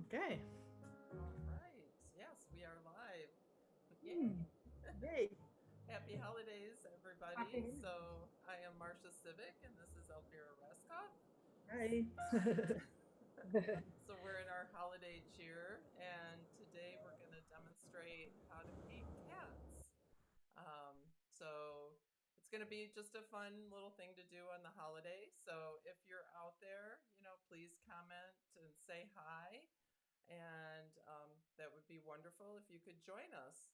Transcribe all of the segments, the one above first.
Okay. All right. Yes, we are live. Hmm. Yay. Yay. Happy holidays, everybody. Happy. So, I am Marcia Sivek, and this is Elvira Rascov. Hi. So, we're in our holiday cheer, and today we're going to demonstrate how to paint cats. So, it's going to be just a fun little thing to do on the holiday. So, if you're out there, please comment and say hi. And that would be wonderful if you could join us.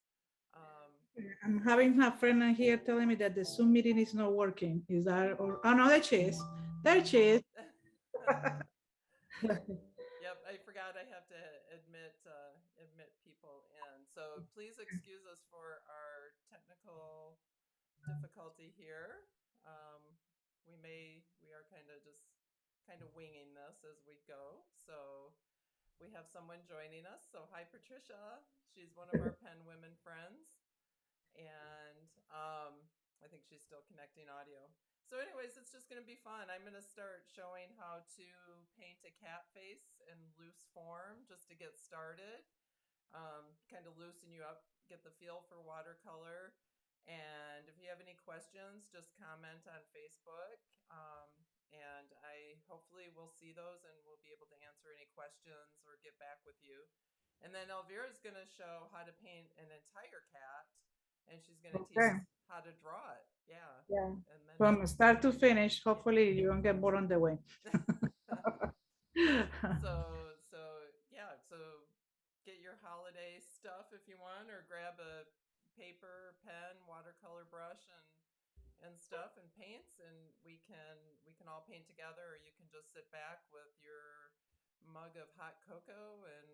Um, I'm having a friend here telling me that the Zoom meeting is not working. Is that or oh no, there she is. There she is. yep, I forgot I have to admit people in. So please excuse us for our technical difficulty here. Um, we are kind of winging this as we go. So we have someone joining us. So hi, Patricia. She's one of our Pen Women friends. And I think she's still connecting audio. So, anyways, it's just going to be fun. I'm going to start showing how to paint a cat face in loose form just to get started, kind of loosen you up, get the feel for watercolor. And if you have any questions, just comment on Facebook. And I hopefully will see those and we'll be able to answer any questions or get back with you. And then Elvira is going to show how to paint an entire cat, and she's going to teach Okay. us how to draw it. Yeah. Yeah. And then, From start to finish, yeah. hopefully you don't get bored on the way. Yeah, so get your holiday stuff if you want, or grab a paper, pen, watercolor brush, and stuff, and paints, and we can all paint together, or you can just sit back with your mug of hot cocoa and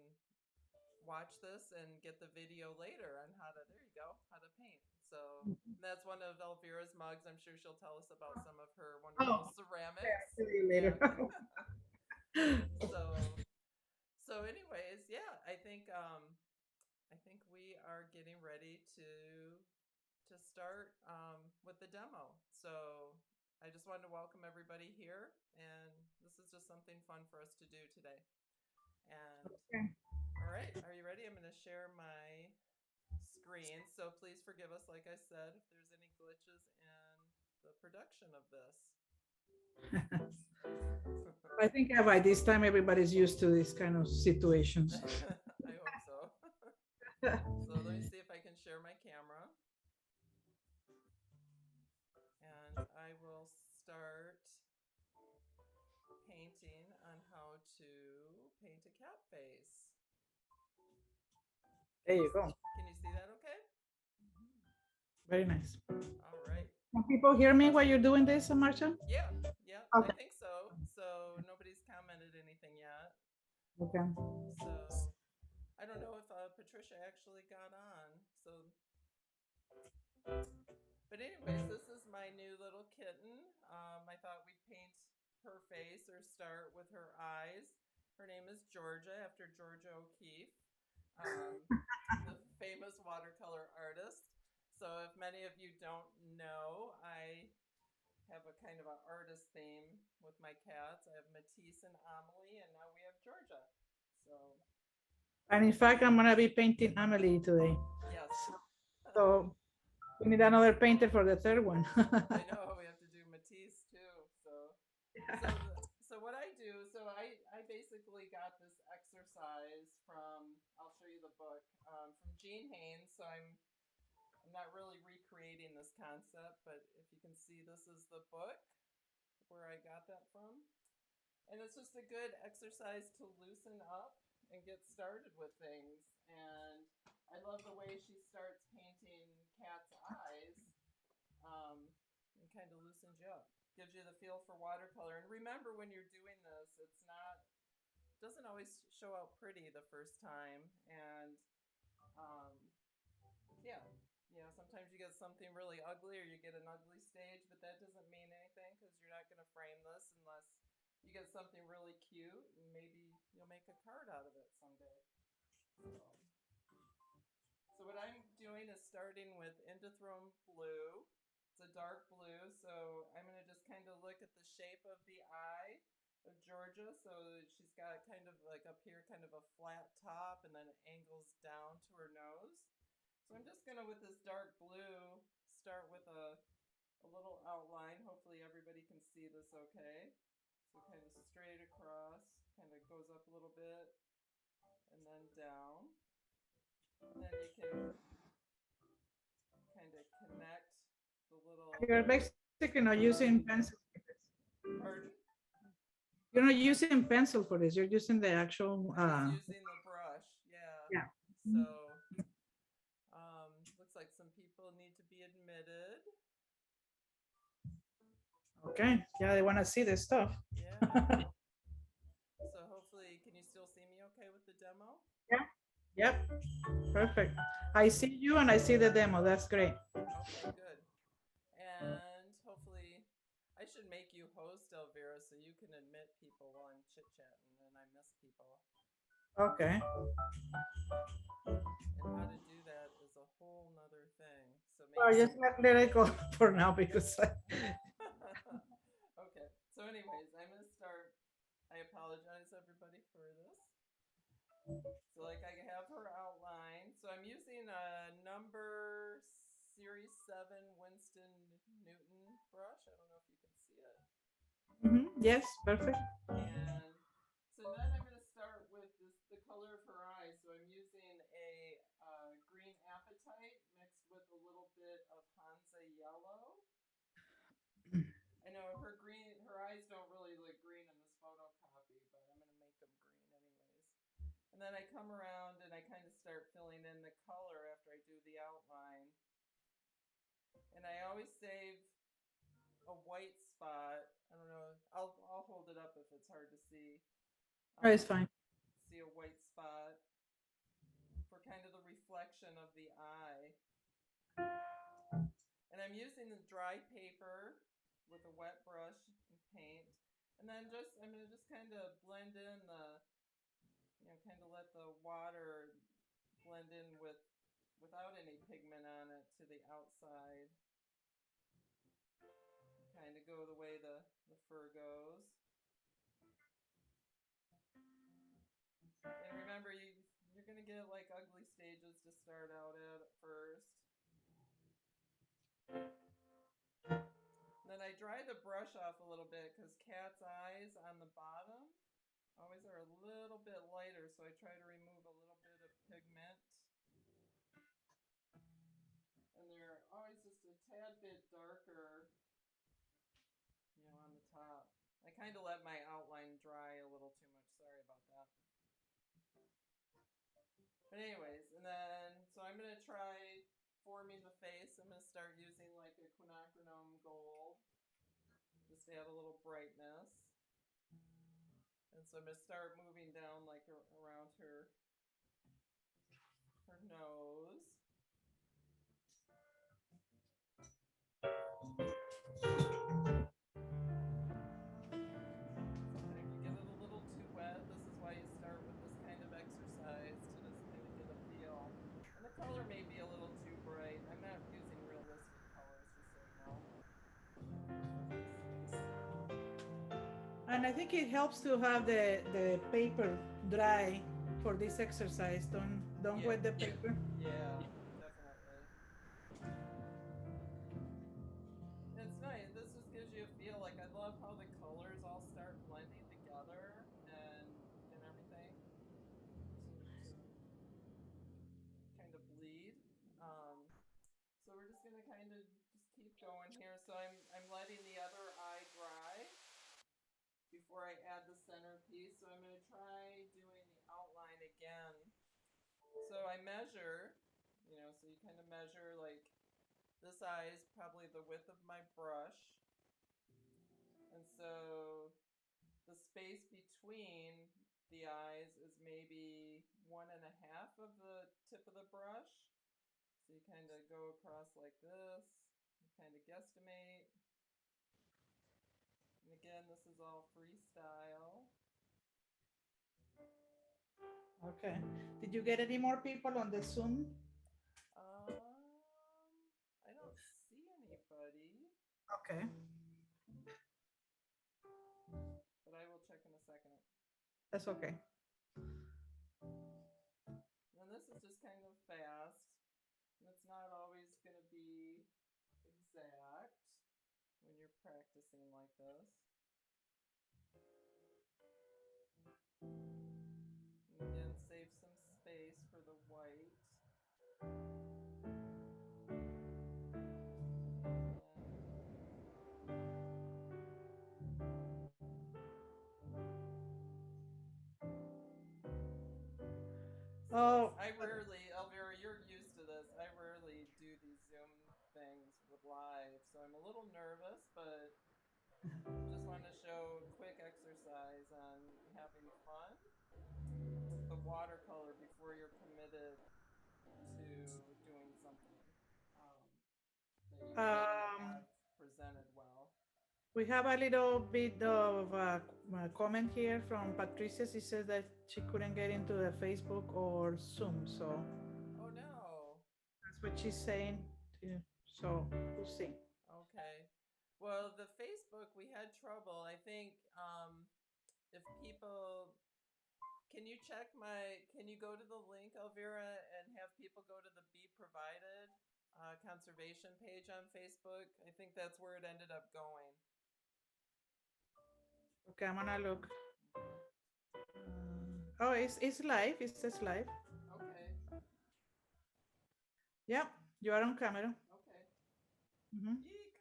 watch this and get the video later on how to paint. So that's one of Elvira's mugs. I'm sure she'll tell us about some of her wonderful Oh, ceramics. see you Yeah. later. so so anyways, yeah, I think we are getting ready to start with the demo. So I just wanted to welcome everybody here, and this is just something fun for us to do today. And Okay. all right, are you ready? I'm going to share my screen. So please forgive us, like I said, if there's any glitches in the production of this. I think by this time everybody's used to this kind of situations. I hope so. So let me see if I can share my camera. And I will start painting on how to paint a cat face. There you go. Can you see that okay? Very nice. All right. Can people hear me while you're doing this, Marcia? Yeah, yeah, I Okay. think so. So nobody's commented anything yet. Okay. So I don't know if Patricia actually got on. So, but anyways, this is my new little kitten. I thought we'd paint her face or start with her eyes. Her name is Georgia, after Georgia O'Keeffe, um, the famous watercolor artist. So, if many of you don't know, I have a kind of an artist theme with my cats. I have Matisse and Amelie, and now we have Georgia. So, And in fact, I'm gonna be painting Amelie today. yes. So we need another painter for the third one. I know we have to do Matisse too. So what I do, I basically got this exercise from, I'll show you the book, from Gene Haynes. So I'm not really recreating this concept, but if you can see, this is the book where I got that from. And it's just a good exercise to loosen up and get started with things. And I love the way she starts painting cat's eyes, and kind of loosens you up. Gives you the feel for watercolor. And remember, when you're doing this, it's not, doesn't always show out pretty the first time. And um, yeah, sometimes you get something really ugly, or you get an ugly stage, but that doesn't mean anything because you're not going to frame this unless you get something really cute, and maybe you'll make a card out of it someday. So what I'm doing is starting with Indothrone Blue. It's a dark blue, so I'm going to just kind of look at the shape of the eye of Georgia. So she's got kind of like up here, kind of a flat top and then it angles down to her nose. So I'm just gonna, with this dark blue, start with a little outline. Hopefully everybody can see this okay. So kind of straight across, kind of goes up a little bit and then down. And then you can kind of connect the little. You're basically not using pencil. Pardon? You're not using pencil for this. You're using the actual. I'm just using the brush. Yeah. Yeah. So looks like some people need to be admitted. Okay. Yeah, they want to see this stuff. Yeah. So hopefully, can you still see me okay with the demo? Yeah. Yep. Perfect. I see you and I see the demo. That's great. Okay, good. And hopefully, I should make you host, Elvira, so you can admit people while I'm chit-chatting and I miss people. Okay. And how to do that is a whole nother thing. So Well, maybe. just let it go for now because. Okay. So anyways, I'm going to start. I apologize, everybody, for this. So like I have her outline. So I'm using a number series 7 Winston Newton brush. I don't know if you can see it. Yes, perfect. And so then I'm going to start with the color of her eyes. So I'm using a green apatite mixed with a little bit of Hansa yellow. I know her eyes don't really look green in this photocopy, but I'm going to make them green anyways. And then I come around and I kind of start filling in the color after I do the outline. And I always save a white spot. I don't know. I'll hold it up if it's hard to see. It's fine. See a white spot for kind of the reflection of the eye. And I'm using the dry paper with a wet brush and paint. And then I'm going to just kind of blend in kind of let the water blend in without any pigment on it to the outside. Kind of go the way the fur goes. And remember, you're going to get like ugly stages to start out at first. And then I dry the brush off a little bit because cat's eyes on the bottom always are a little bit lighter, so I try to remove a little bit of pigment. And they're always just a tad bit darker, on the top. I kind of let my outline dry a little too much. Sorry about that. But anyways, and then, so I'm going to try forming the face. I'm going to start using like a quinacridone gold, just to add a little brightness. And so I'm going to start moving down like around her nose. Sometimes you get it a little too wet. This is why you start with this kind of exercise to just kind of get a feel. And the color may be a little too bright. I'm not using realistic colors, just so you know. And I think it helps to have the paper dry for this exercise. Don't wet the paper. Yeah, definitely. It's nice. This just gives you a feel. Like I love how the colors all start blending together and everything to kind of bleed. So we're just gonna kind of just keep going here. So I'm letting the other eye dry before I add the centerpiece. So I'm gonna try doing the outline again. So I measure, so you kind of measure like this eye is probably the width of my brush. And so the space between the eyes is maybe 1.5 of the tip of the brush. So you kind of go across like this, you kind of guesstimate. And again, this is all freestyle. Okay. Did you get any more people on the Zoom? I don't see anybody. Okay. But I will check in a second. That's okay. kind of fast, and it's not always going to be exact when you're practicing like this. And again, save some space for the white. Oh, I rarely, Elvira, you're used to this. I rarely do these Zoom things with live, so I'm a little nervous, but just want to show a quick exercise on having fun with the watercolor before you're committed to doing something that you want to um, have presented well. we have a little bit of a comment here from Patricia. She says that she couldn't get into the Facebook or Zoom, so Oh no. that's what she's saying. So we'll see. Okay. Well, the Facebook, we had trouble. I think if people, can you check can you go to the link, Elvira, and have people go to the Be Provided conservation page on Facebook? I think that's where it ended up going. Okay, I'm gonna look. Okay. Oh, it's live. It says live. Okay. Yep, you are on camera. Okay. Mm-hmm. Eek.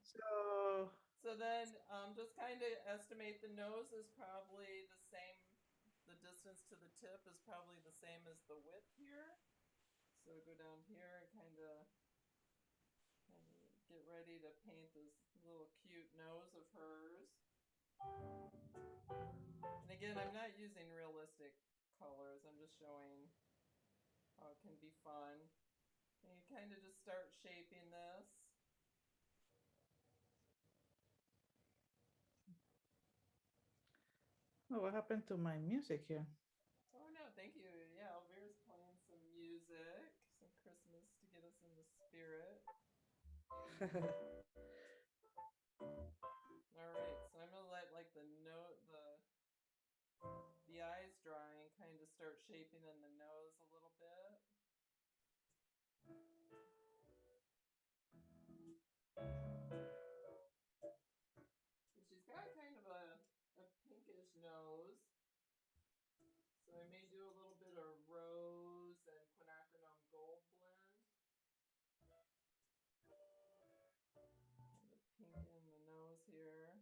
So So then just kind of estimate the nose is probably the same, the distance to the tip is probably the same as the width here. So go down here and kind of get ready to paint this little cute nose of hers. And again, I'm not using realistic colors. I'm just showing how it can be fun. And you kind of just start shaping this. oh, what happened to my music here? Oh no, thank you. Yeah, Elvira's playing some music, some Christmas to get us in the spirit. All right, so I'm gonna let like the eyes dry and kind of start shaping in the nose a little bit. And she's got kind of a pinkish nose. So I may do a little bit of rose and quinacridone gold blend. Kind of pinken the nose here.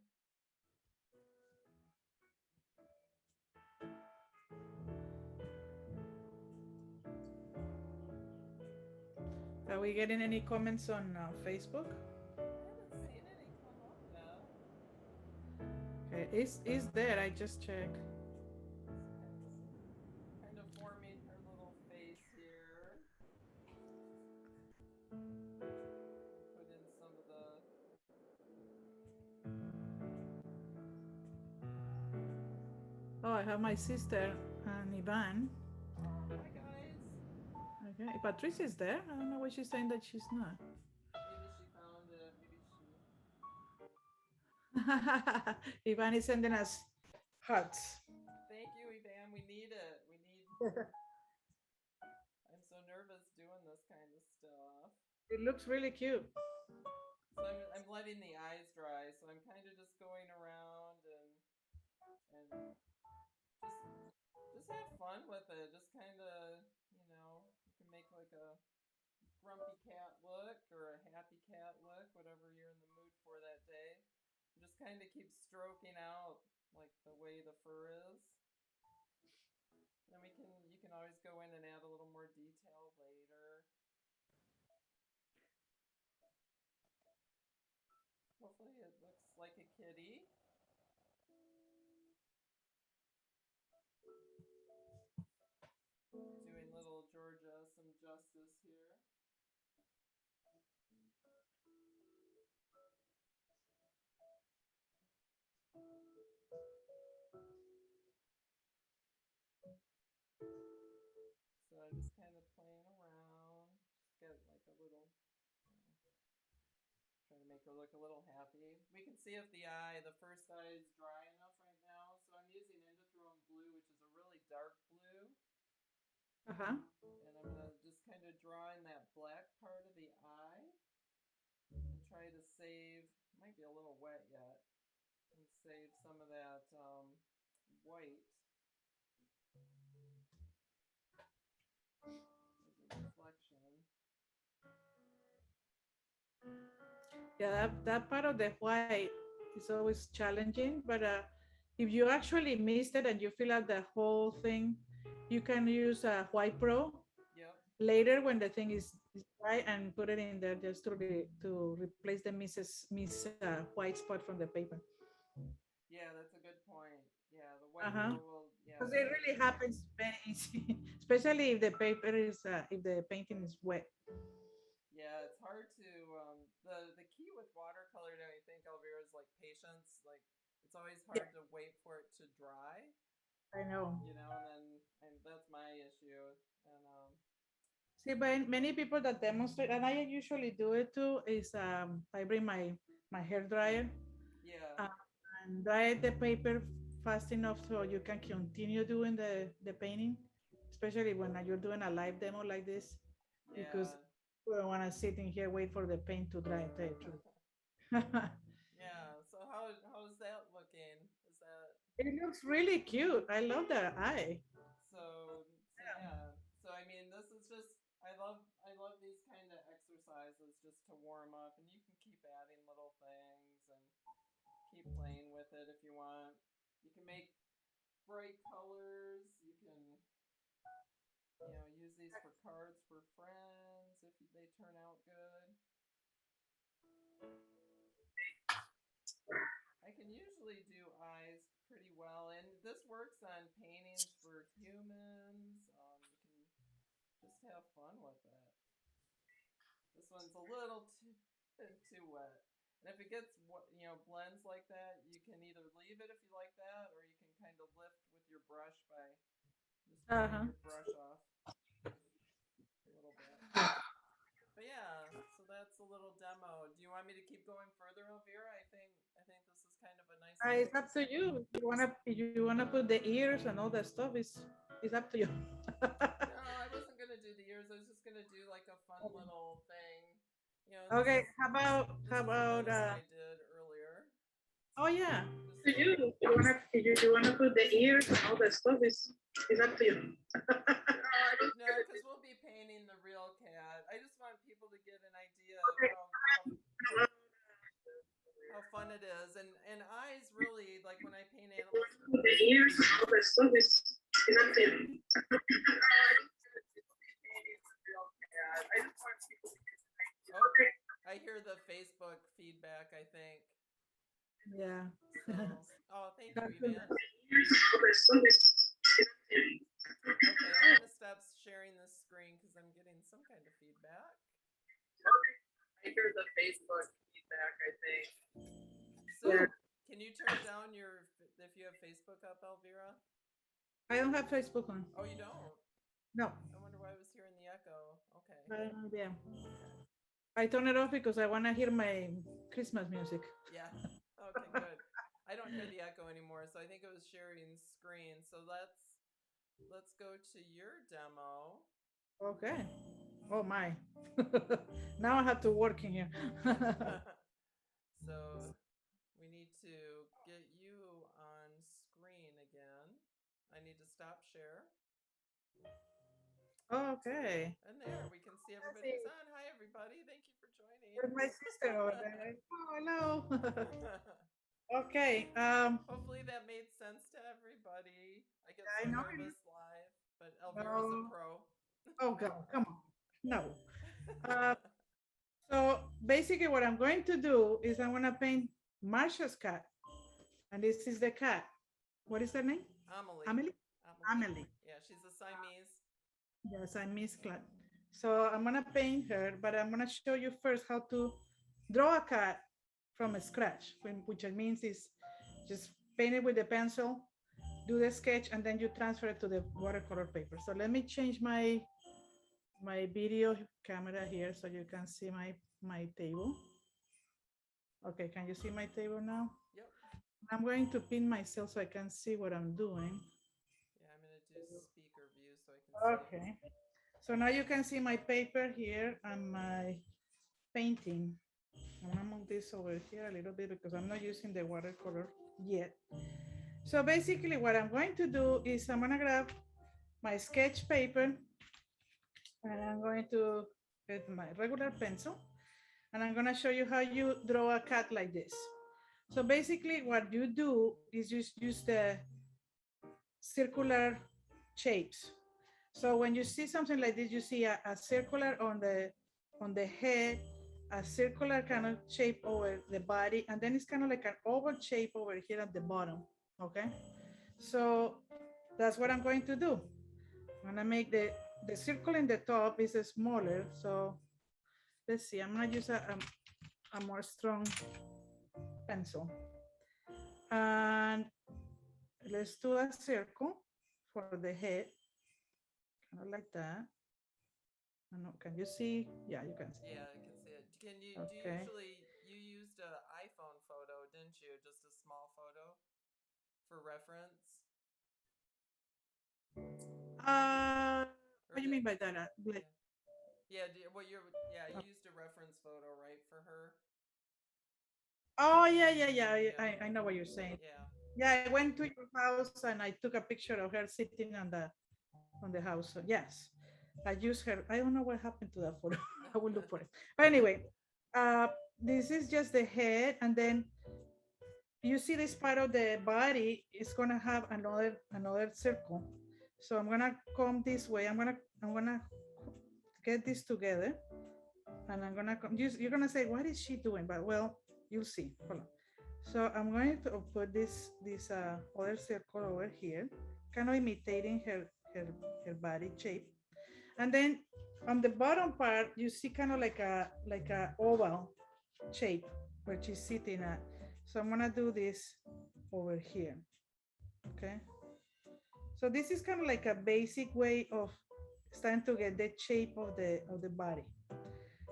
Are we getting any comments on Facebook? I haven't seen any come up yet. Okay, it's there. I just checked. Just kind of forming her little face here. Put in some of the Oh, I have my sister and Ivan. oh, hi guys. Okay, Patricia is there. I don't know why she's saying that she's not. Maybe she found it. Maybe she. Ivan is sending us hearts. Thank you, Ivan. We need it. We need. I'm so nervous doing this kind of stuff. It looks really cute. So I'm letting the eyes dry. So I'm kind of just going around and just have fun with it. Just kind of, you can make like a grumpy cat look or a happy cat look, whatever you're in the mood for that day. Just kind of keep stroking out like the way the fur is. And you can always go in and add a little more detail later. Hopefully it looks like a kitty. Doing little Georgia some justice here. So I'm just kind of playing around. Just get like a little, trying to make her look a little happy. We can see if the first eye is dry enough right now. So I'm using Indithrone Blue, which is a really dark blue. Uh-huh. And I'm going to just kind of draw in that black part of the eye and try to save, might be a little wet yet, and save some of that white as a reflection. Yeah, that part of the white is always challenging, but if you actually missed it and you fill out the whole thing, you can use a white pro Yep. later when the thing is dry and put it in there just to replace the white spot from the paper. Yeah, that's a good point. Yeah, the white Uh-huh. pro will, yeah, Because will it take really care of it. happens very easy, especially if the paper is if the painting is wet. Yeah, it's hard to the key with watercolor, don't you think, Elvira, is like patience. Like it's always Yeah, hard to wait for it to dry, I know. and then and that's my issue. And See, but many people that demonstrate, and I usually do it too, is I bring my hair dryer yeah, uh, and dry the paper fast enough so you can continue doing the painting, especially when you're doing a live demo like this, because yeah. we don't want to sit in here wait for the paint to dry. Tell you the truth. Yeah. So how's that looking? Is that It looks really cute. I love the eye. so yeah. So I mean, this is just I love these kind of exercises just to warm up, and you can keep adding little things and keep playing with it if you want. You can make bright colors. You can use these for cards for friends if they turn out good. I can usually do eyes pretty well, and this works on paintings for humans. You can just have fun with it. This one's a little too too wet, and if it gets blends like that, you can either leave it if you like that, or you can kind of lift with your brush by just drying Uh-huh. your brush off a little bit. But yeah, so that's a little demo. Do you want me to keep going further, Elvira? I think this is kind of a nice It's little. up to you. If you wanna put the ears and all that stuff, it's up to you. No, I wasn't gonna do the ears. I was just gonna do like a fun little thing. This Okay, is how this is a about list I did earlier. oh yeah. Just To you. If you wanna put the ears and all that stuff, is up to you. no, because we'll be painting the real cat. I just want people to get an idea of how fun it is, and eyes really like when I paint animals. The ears and all that stuff is up to you. Oh, I hear the Facebook feedback. I think Yeah. so. Oh, thank you, Evan. Okay, I'm gonna stop sharing this screen because I'm getting some kind of feedback. I hear the Facebook feedback. I think so. Yeah. Can you turn down your if you have Facebook up, Elvira? I don't have Facebook on. Oh, you don't. No. I wonder why I was hearing the echo. Okay. I don't know. Yeah. Okay. I turn it off because I wanna hear my Christmas music. Yeah. Okay, good. I don't hear the echo anymore, so I think it was sharing screen. So let's go to your demo. Okay. Oh my. Now I have to work in here. So we need to get you on screen again. I need to stop share. Okay. And there, we can see Let's everybody's see. on. Hi, everybody. Thank you for joining. Where's my sister over there? Oh, hello. Okay. Hopefully that made sense to everybody. I get I so know. nervous live, but Elvira's a Oh, pro. oh God, come on. No. Uh, so basically, what I'm going to do is I'm going to paint Marcia's cat, and this is the cat. What is her name? Amelie. Amelie. Amelie. Amelie. Yeah, she's a Siamese. Yes, I miss cat. So I'm gonna paint her, but I'm gonna show you first how to draw a cat from scratch, which means is just paint it with the pencil, do the sketch, and then you transfer it to the watercolor paper. So let me change my video camera here so you can see my table. Okay, can you see my table now? Yep. I'm going to pin myself so I can see what I'm doing. Yeah, I'm gonna do do speaker view so I can see. Okay. So now you can see my paper here and my painting. I'm gonna move this over here a little bit because I'm not using the watercolor yet. So basically what I'm going to do is I'm gonna grab my sketch paper and I'm going to get my regular pencil and I'm gonna show you how you draw a cat like this. So basically what you do is just use the circular shapes. So when you see something like this, you see a circular on the head, a circular kind of shape over the body, and then it's kind of like an oval shape over here at the bottom. Okay, so that's what I'm going to do. I'm gonna make the circle in the top is smaller. So let's see. I'm gonna use a more strong pencil, and let's do a circle for the head, kind of like that. I don't know, can you see? Yeah, you can see. Yeah, I can see it. Can you do you Okay. usually you used an iPhone photo, didn't you? Just a small photo for reference? What Or do you did mean by that? Like, yeah. Yeah, yeah, you used a reference photo, right, for her? oh yeah, yeah, yeah. Yeah. I know what you're saying. Yeah. Yeah, I went to your house and I took a picture of her sitting on the house. So yes, I used her. I don't know what happened to that photo. I will look for it. But anyway, uh, this is just the head, and then you see this part of the body is gonna have another circle. So I'm gonna come this way. I'm gonna get this together, and I'm gonna come. You're gonna say, what is she doing? But well, you'll see. Hold on. So I'm going to put this other circle over here, kind of imitating her body shape. And then on the bottom part, you see kind of like a oval shape where she's sitting at. So I'm gonna do this over here. Okay. So this is kind of like a basic way of starting to get the shape of the body.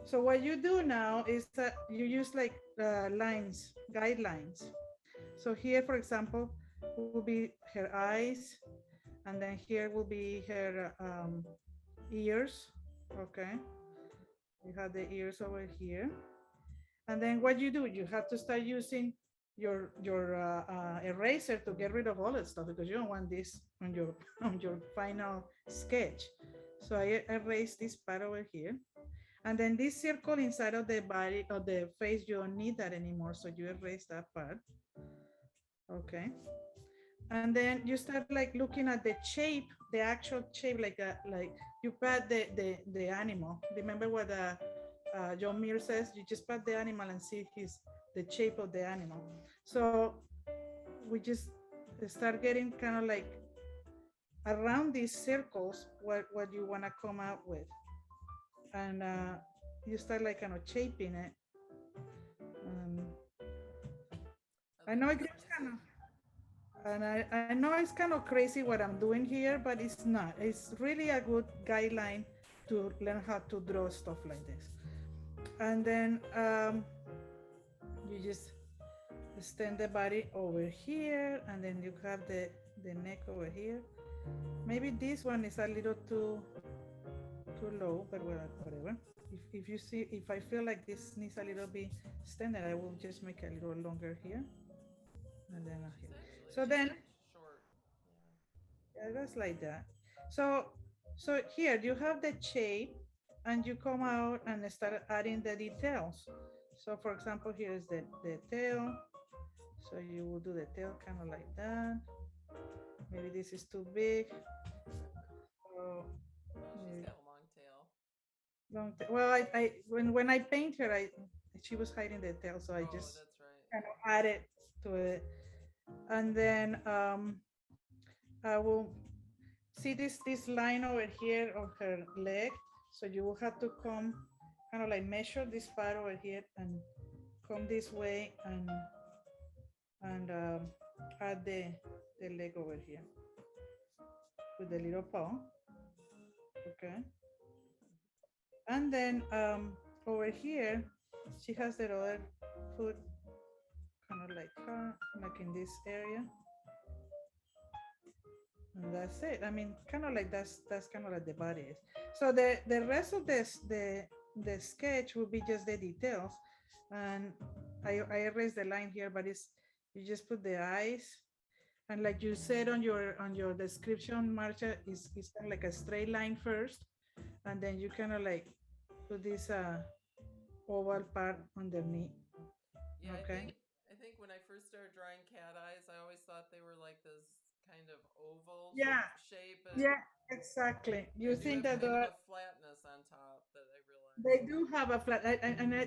So what you do now is that you use like lines, guidelines. So here, for example, will be her eyes, and then here will be her ears. Okay, you have the ears over here, and then what you do, you have to start using your eraser to get rid of all that stuff because you don't want this on your on your final sketch. So I erase this part over here. And then this circle inside of the body of the face, you don't need that anymore. So you erase that part. Okay. And then you start like looking at the shape, the actual shape, like you pat the animal. Remember what John Muir says? You just pat the animal and see the shape of the animal. So we just start getting kind of like around these circles what you want to come out with, and you start like kind of shaping it. Um, I I like know it this gets kind music. of, and I know it's kind of crazy what I'm doing here, but it's not. It's really a good guideline to learn how to draw stuff like this. And then you just extend the body over here, and then you have the neck over here. Maybe this one is a little too low, but whatever. If you see, if I feel like this needs a little bit extended, I will just make a little longer here, and then here. So She's then like short. Yeah. yeah, that's like that. So so here you have the shape, and you come out and start adding the details. So for example, here is the tail. So you will do the tail kind of like that. Maybe this is too big. So Oh, she's maybe got a long tail. well, I when I paint her, I she was hiding the tail, so I Oh, just that's right. kind of Yeah. added to it. And then I will see this line over here of her leg. So you will have to come kind of like measure this part over here and come this way and add the leg over here with the little paw. Okay. And then over here, she has the other foot kind of like her, like in this area. And that's it. I mean, kind of like that's kind of like the body is. So the rest of this the sketch will be just the details, and I erased the line here, but it's you just put the eyes, and like you said on your description, Marcia, is kind of like a straight line first, and then you kind of like put this oval part underneath. Yeah, Okay. I think when I first started drawing cat eyes, I always thought they were like this kind of oval Yeah. shape, and Yeah. Exactly. they You do think have that kind of a flatness on top that I they realized. do have a flat,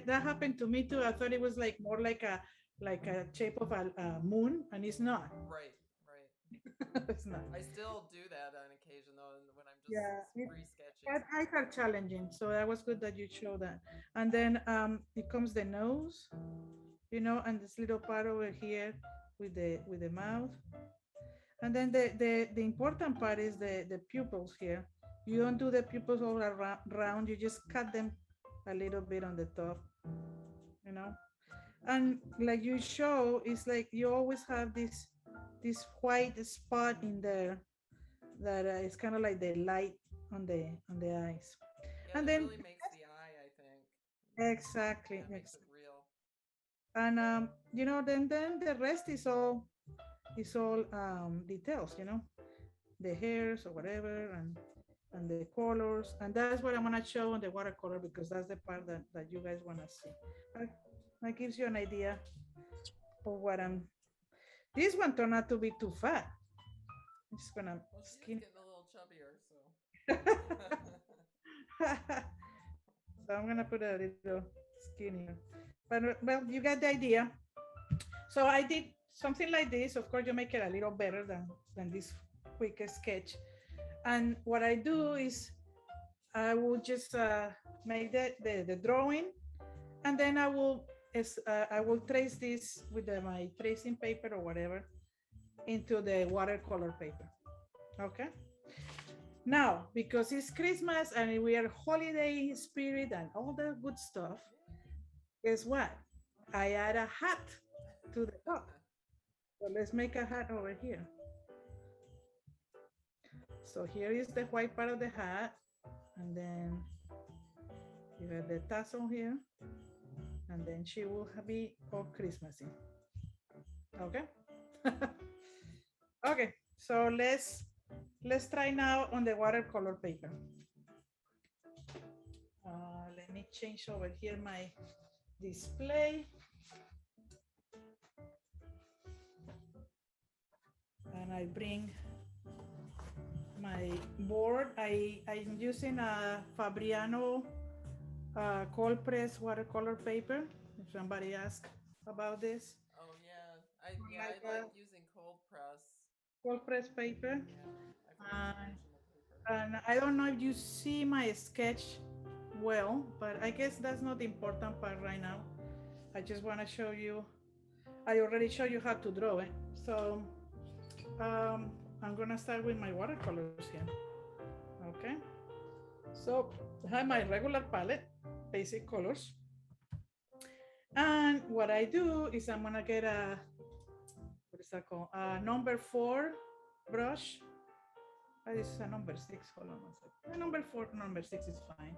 that happened to me too. I thought it was like more like a shape of a moon, and it's not. Right, right. It's not. I still do that on occasion though, when I'm just Yeah, resketching eyes something. are challenging, so that was good that you showed that. And then it comes the nose, and this little part over here with the mouth. And then the important part is the pupils here. You don't do the pupils all around, you just cut them a little bit on the top, you know. And like you show, it's like you always have this white spot in there that is kind of like the light on the eyes. Yeah, And that then really makes the eye, I think. exactly, Yeah, it makes it real. and then the rest is all details, the hairs or whatever, and the colors, and that's what I'm gonna show on the watercolor because that's the part that you guys want to see. that, that gives you an idea of what I'm. This one turned out to be too fat. I'm just gonna Well, she is skin. getting a little chubbier, so. So I'm gonna put a little skinnier. But well, you get the idea. So I did something like this. Of course, you make it a little better than this quick sketch. And what I do is I will just make the drawing, and then I will trace this with my tracing paper or whatever into the watercolor paper. Okay. Now, because it's Christmas and we are holiday spirit and all the good stuff, Yay. guess what? I add a hat to the top. So let's make a hat over here. So here is the white part of the hat, and then you have the tassel here, and then she will be all Christmassy. Okay. Okay. So let's try now on the watercolor paper. Let me change over here my display, and I bring my board. I'm using a Fabriano cold press watercolor paper. If somebody asks about this, Oh yeah, I like like a using cold press. cold press paper. Yeah, I've heard it's And, original paper. and I don't know if you see my sketch well, but I guess that's not the important part right now. I just want to show you. I already showed you how to draw it. So I'm gonna start with my watercolors here. Okay. So I have my regular palette, basic colors. And what I do is I'm gonna get what is that called? A number 4 brush. This is a number 6. Hold on one second. A number 4, number 6 is fine.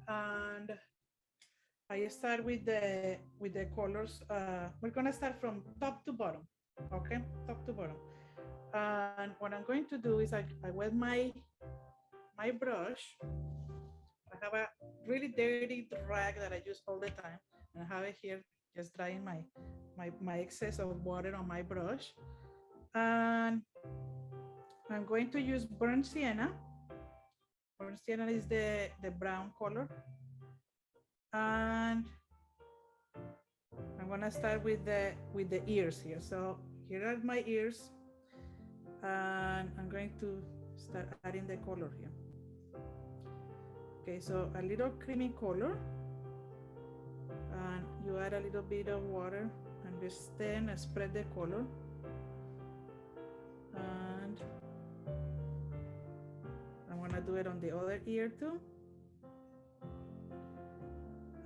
And I start with the colors. We're gonna start from top to bottom. Okay, top to bottom. And what I'm going to do is I wet my brush. I have a really dirty rag that I use all the time, and I have it here just drying my excess of water on my brush. And I'm going to use burnt sienna. Burnt sienna is the brown color. And I'm gonna start with the ears here. So here are my ears, and I'm going to start adding the color here. Okay, so a little creamy color, and you add a little bit of water, and just then spread the color. And I'm gonna do it on the other ear too.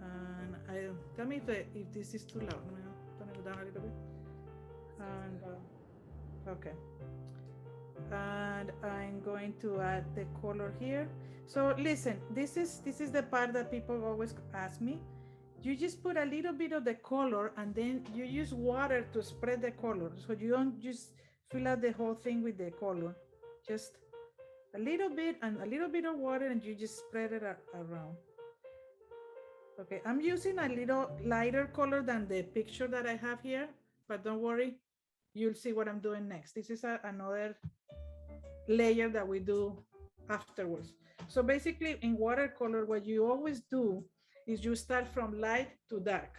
And I tell me if this is too loud. I'm gonna turn it down a little bit. And okay. And I'm going to add the color here. So listen, this is the part that people always ask me. You just put a little bit of the color and then you use water to spread the color. So you don't just fill out the whole thing with the color. Just a little bit and a little bit of water and you just spread it around. Okay, I'm using a little lighter color than the picture that I have here, but don't worry, you'll see what I'm doing next. This is another layer that we do afterwards. So basically in watercolor, what you always do is you start from light to dark,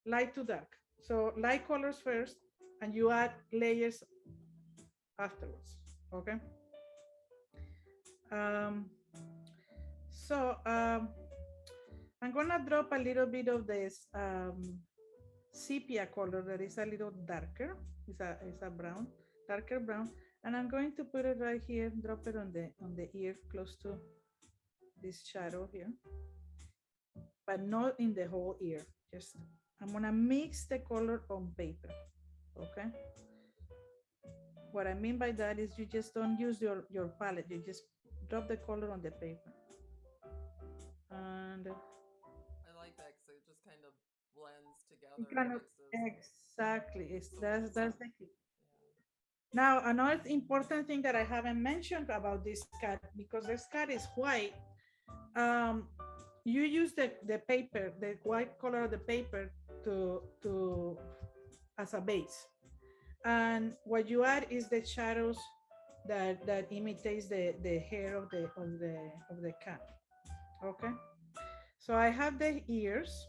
light to dark. So light colors first, and you add layers afterwards, okay? Um, so I'm gonna drop a little bit of this sepia color that is a little darker. It's a brown, darker brown, and I'm going to put it right here. Drop it on the ear, close to this shadow here, but not in the whole ear. Just I'm gonna mix the color on paper. Okay. What I mean by that is you just don't use your palette. You just drop the color on the paper, and I like that because it just kind of blends it together and kind of mixes exactly. It's the that's lights. the key. Yeah. Now, another important thing that I haven't mentioned about this cat, because this cat is white, um, you use the paper, the white color of the paper to as a base. And what you add is the shadows that imitates the hair of the cat. Okay. So I have the ears,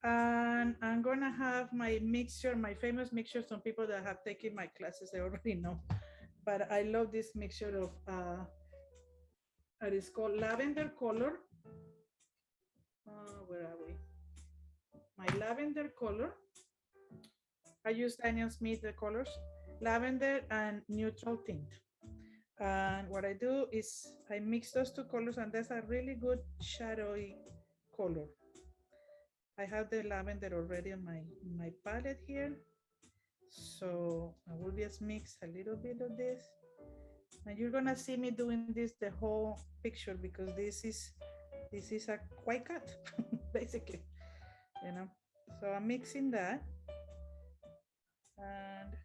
and I'm gonna have my mixture, my famous mixture. Some people that have taken my classes, they already know, but I love this mixture of it is called lavender color. Where are we? My lavender color. I use Daniel Smith the colors, lavender and neutral tint. And what I do is I mix those two colors, and that's a really good shadowy color. I have the lavender already on my palette here. So I will just mix a little bit of this. And you're gonna see me doing this the whole picture because this is a white cat, basically, you know. So I'm mixing that, and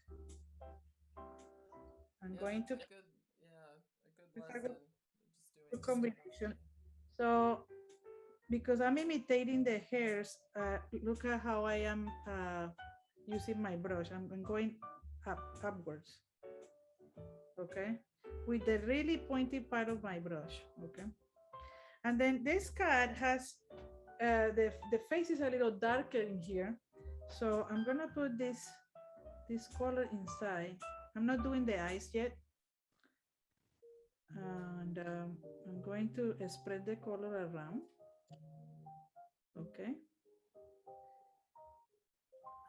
I'm Yeah, going that's to a good, yeah, a good it's a good, lesson. Just good doing it combination. differently. So because I'm imitating the hairs, look at how I am using my brush. I'm going upwards, okay, with the really pointy part of my brush, okay. And then this cat has the face is a little darker in here, so I'm gonna put this color inside. I'm not doing the eyes yet, and I'm going to spread the color around, okay.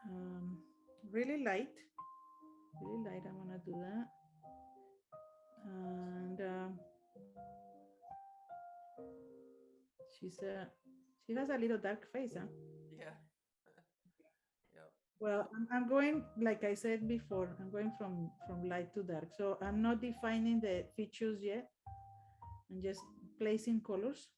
um, really light, really light. I'm gonna do that, and she's a she has a little dark face, huh? Yeah. Yep. Well, I'm going, like I said before, I'm going from light to dark, so I'm not defining the features yet. I'm just placing colors.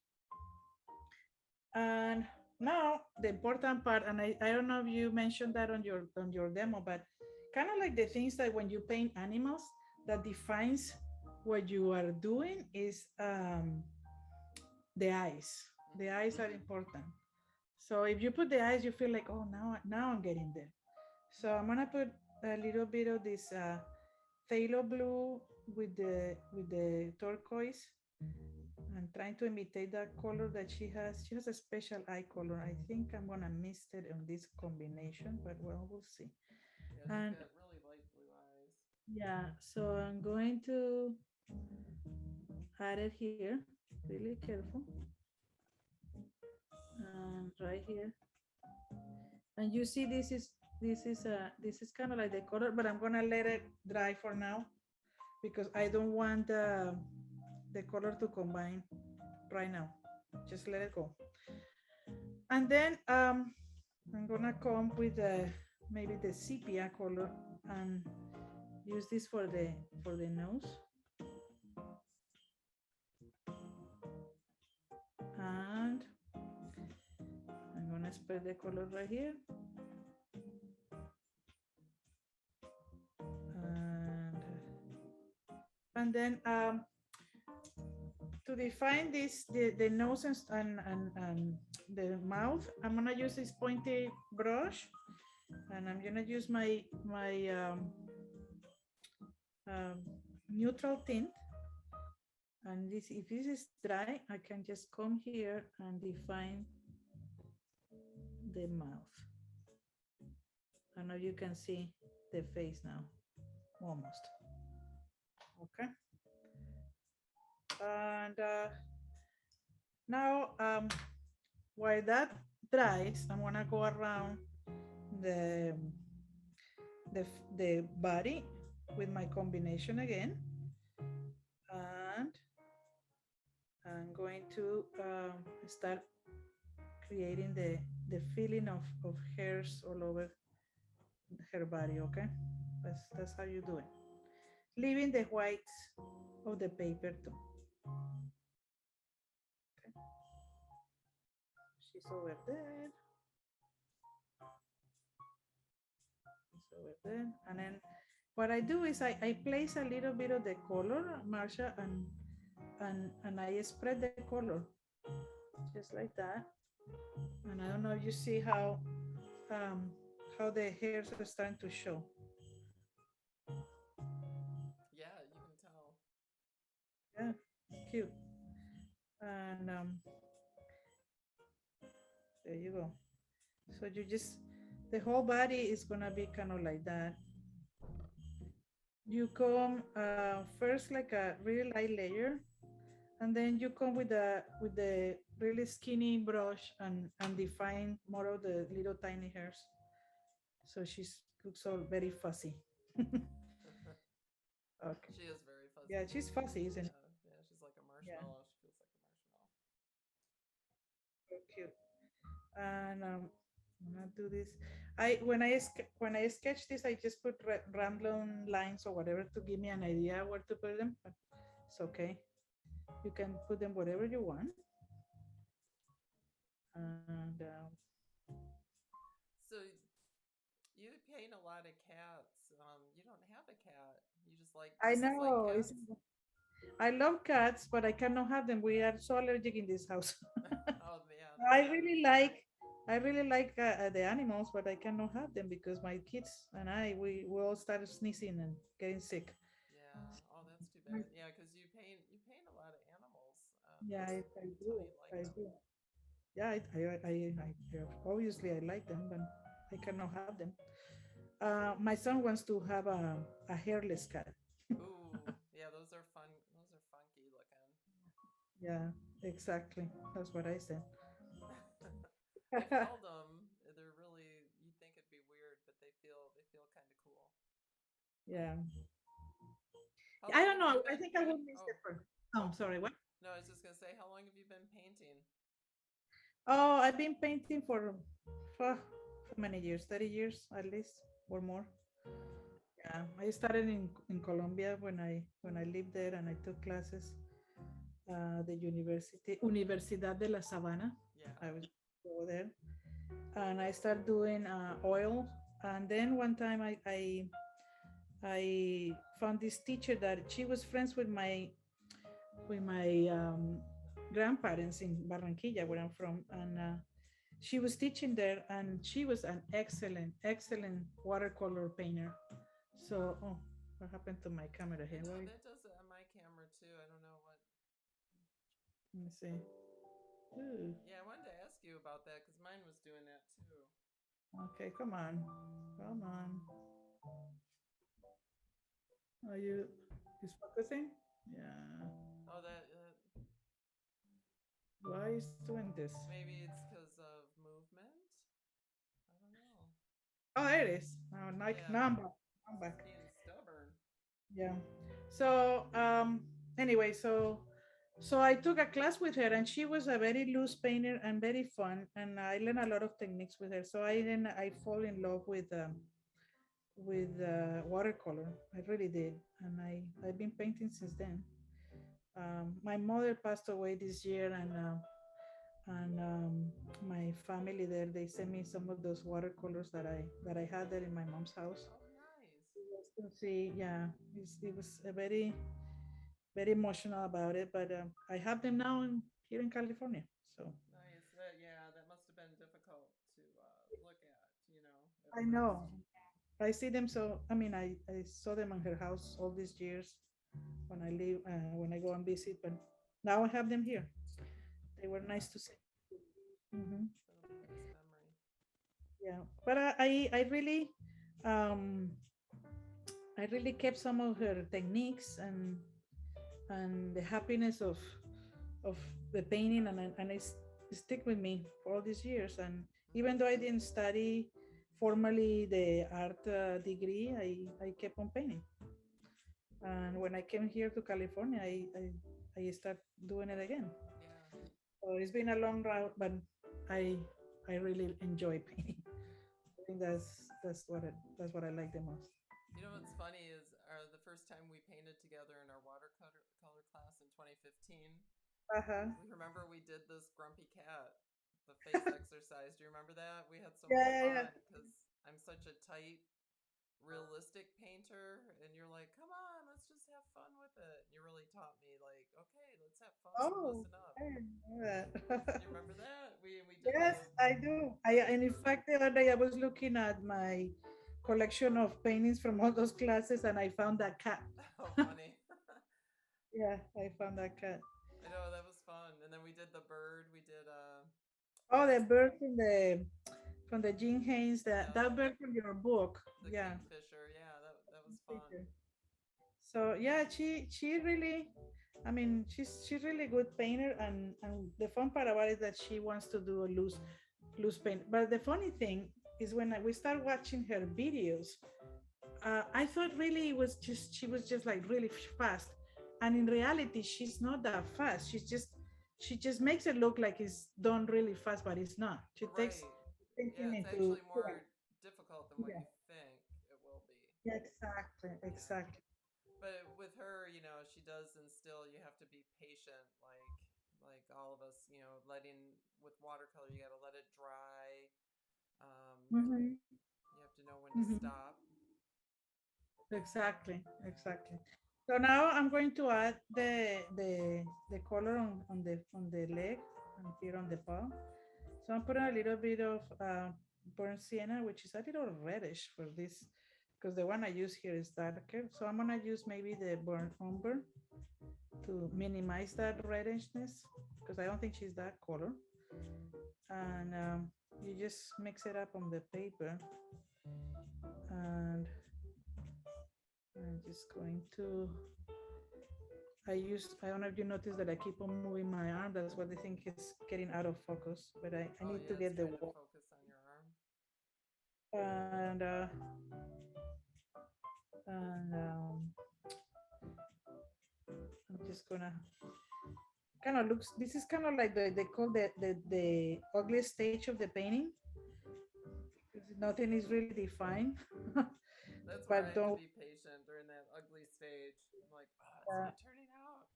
And now the important part, and I don't know if you mentioned that on your demo, but kind of like the things that when you paint animals that defines what you are doing is the eyes. The eyes are important. So if you put the eyes, you feel like, oh, now I'm getting there. So I'm gonna put a little bit of this phthalo blue with the turquoise. I'm trying to imitate that color that she has. She has a special eye color. I think I'm gonna miss it on this combination, but well, we'll see. Yeah, she's And got really light blue eyes. yeah, so I'm going to add it here, really careful, and right here. And you see, this is kind of like the color, but I'm gonna let it dry for now because I don't want the color to combine right now. Just let it go. And then I'm gonna come with maybe the sepia color, and use this for the nose. And I'm gonna spread the color right here. And then to define this, the nose and the mouth, I'm gonna use this pointy brush, and I'm gonna use my um, neutral tint. And this, if this is dry, I can just come here and define the mouth. I know you can see the face now, almost. Okay. And now, while that dries, I'm gonna go around the the body with my combination again, and I'm going to start creating the feeling of hairs all over her body. Okay, that's how you do it. Leaving the whites of the paper too. Okay, she's over there. She's over there, and then what I do is I place a little bit of the color, Marcia, and I spread the color just like that. And I don't know if you see um, how the hairs are starting to show. Yeah, you can tell. Yeah, cute. And there you go. So you just, the whole body is gonna be kind of like that. You come first like a really light layer, and then you come with the really skinny brush and define more of the little tiny hairs. So she's looks all very fuzzy. Okay. She is very Yeah, fuzzy. she's fuzzy, isn't it? Yeah, yeah, she's like a Yeah, marshmallow. She feels like a marshmallow. so cute. And I'm gonna do this. When I sketch this, I just put random lines or whatever to give me an idea where to put them. But it's okay. You can put them whatever you want. And So you paint a lot of cats. You don't have a cat. You I just like know cats. I love cats, but I cannot have them. We are so allergic in this house. Oh yeah, that's I true. really like I really like the animals, but I cannot have them because my kids and we all started sneezing and getting sick. Yeah. Oh, that's too bad. Yeah, because you paint a lot of animals. Yeah, I I can tell do. you like I them. do. Yeah, yeah, obviously I like them, but I cannot have them. My son wants to have a hairless cat. Ooh, yeah, those are fun. Those are funky looking. Yeah, exactly. That's what I said. I've held them. They're really you'd think it'd be weird, but they feel kind of cool. Yeah. How I long don't have you know. I been think I paint? will miss the Oh, first. Oh, oh, sorry. What? no, I was just gonna say, how long have you been painting? Oh, I've been painting for many years, 30 years at least or more. Yeah, Yeah, I started in Colombia when I lived there and I took classes. The Universidad de la Sabana. yeah. I was over there, and I started doing oil. And then one time I found this teacher that she was friends with my grandparents in Barranquilla, where I'm from, and she was teaching there, and she was an excellent watercolor painter. So, oh, what happened to my camera here? Wait, That does it on my camera too. I don't know what. let me see. Ooh, Yeah, I wanted to ask you about that because mine was doing that too. okay, come on. Are you is focusing? Yeah. Oh, that Why is doing this? maybe it's because of movement. I don't know. Oh, there it is. Oh, now Yeah, I'm back. I'm it's back. just being stubborn. Yeah. So anyway, so I took a class with her, and she was a very loose painter and very fun, and I learned a lot of techniques with her. So I fall in love with watercolor. I really did, and I've been painting since then. My mother passed away this year, and my family there, they sent me some of those watercolors that I had there in my mom's house. Oh, nice. Just to see, yeah, it was a very emotional about it, but I have them now here in California. So Nice. Yeah, that must have been difficult to look at, at I first. know I see them. So I mean, I saw them in her house all these years when I go and visit, but now I have them here. They were Yeah, nice to see. Hmm. that'll be a nice memory. Yeah, but um, I really kept some of her techniques and the happiness of the painting, and stick with me for all these years. And even though I didn't study formally the art degree, I kept on painting. And when I came here to California, I start doing it again. Yeah. So it's been a long route, but I I really enjoy painting. I think that's what I like the most. What's funny is the first time we painted together in our watercolor color class in 2015. Uh-huh. We remember we did this grumpy cat, the face exercise. Do you remember that? We had so much Yeah, yeah, fun because I'm such a tight, realistic painter, and you're like, come on, let's just have fun with it. And you really taught me, like, okay, let's have fun, oh, listen up. I know Do you that. remember that? We did Yes, the I do. And in fact, the other day I was looking at my collection of paintings from all those classes, and I found that cat. oh funny. Yeah, I found that cat. I know that was fun, and then we did the bird. We did Oh, the what's bird from the Jean Haynes, that yeah, bird from your book. the Yeah. kingfisher. Yeah, that was fun. So yeah, she really, I mean, she's really good painter, and the fun part about it is that she wants to do a loose paint. But the funny thing is when we start watching her videos, I thought really it was just she was just like really fast, and in reality she's not that fast. She just makes it look like it's done really fast, but it's not. She takes Right. Yeah, thinking it's into, actually more difficult than what yeah, you think it will be. yeah, exactly, Yeah. exactly. But with her, she does instill you have to be patient like all of us, letting with watercolor, you got to let it dry. Hmm. You have to know when to Hmm. stop. Exactly, Yeah. exactly. So now I'm going to add the color on the leg and here on the paw. So I'm putting a little bit of burnt sienna, which is a little reddish for this, because the one I use here is darker. So I'm gonna use maybe the burnt umber to minimize that reddishness, because I don't think she's that color. And you just mix it up on the paper, and I'm just going to. I don't know if you noticed that I keep on moving my arm. That's what they think is getting out of focus. But I Oh, need to yeah, it's get the trying to wall. focus on your arm. And and I'm just gonna kind of looks. This is kind of like they call the ugliest stage of the painting, because nothing is really defined. That's where But I have to don't. be patient during that ugly stage. I'm like, oh, it's uh, not turning out.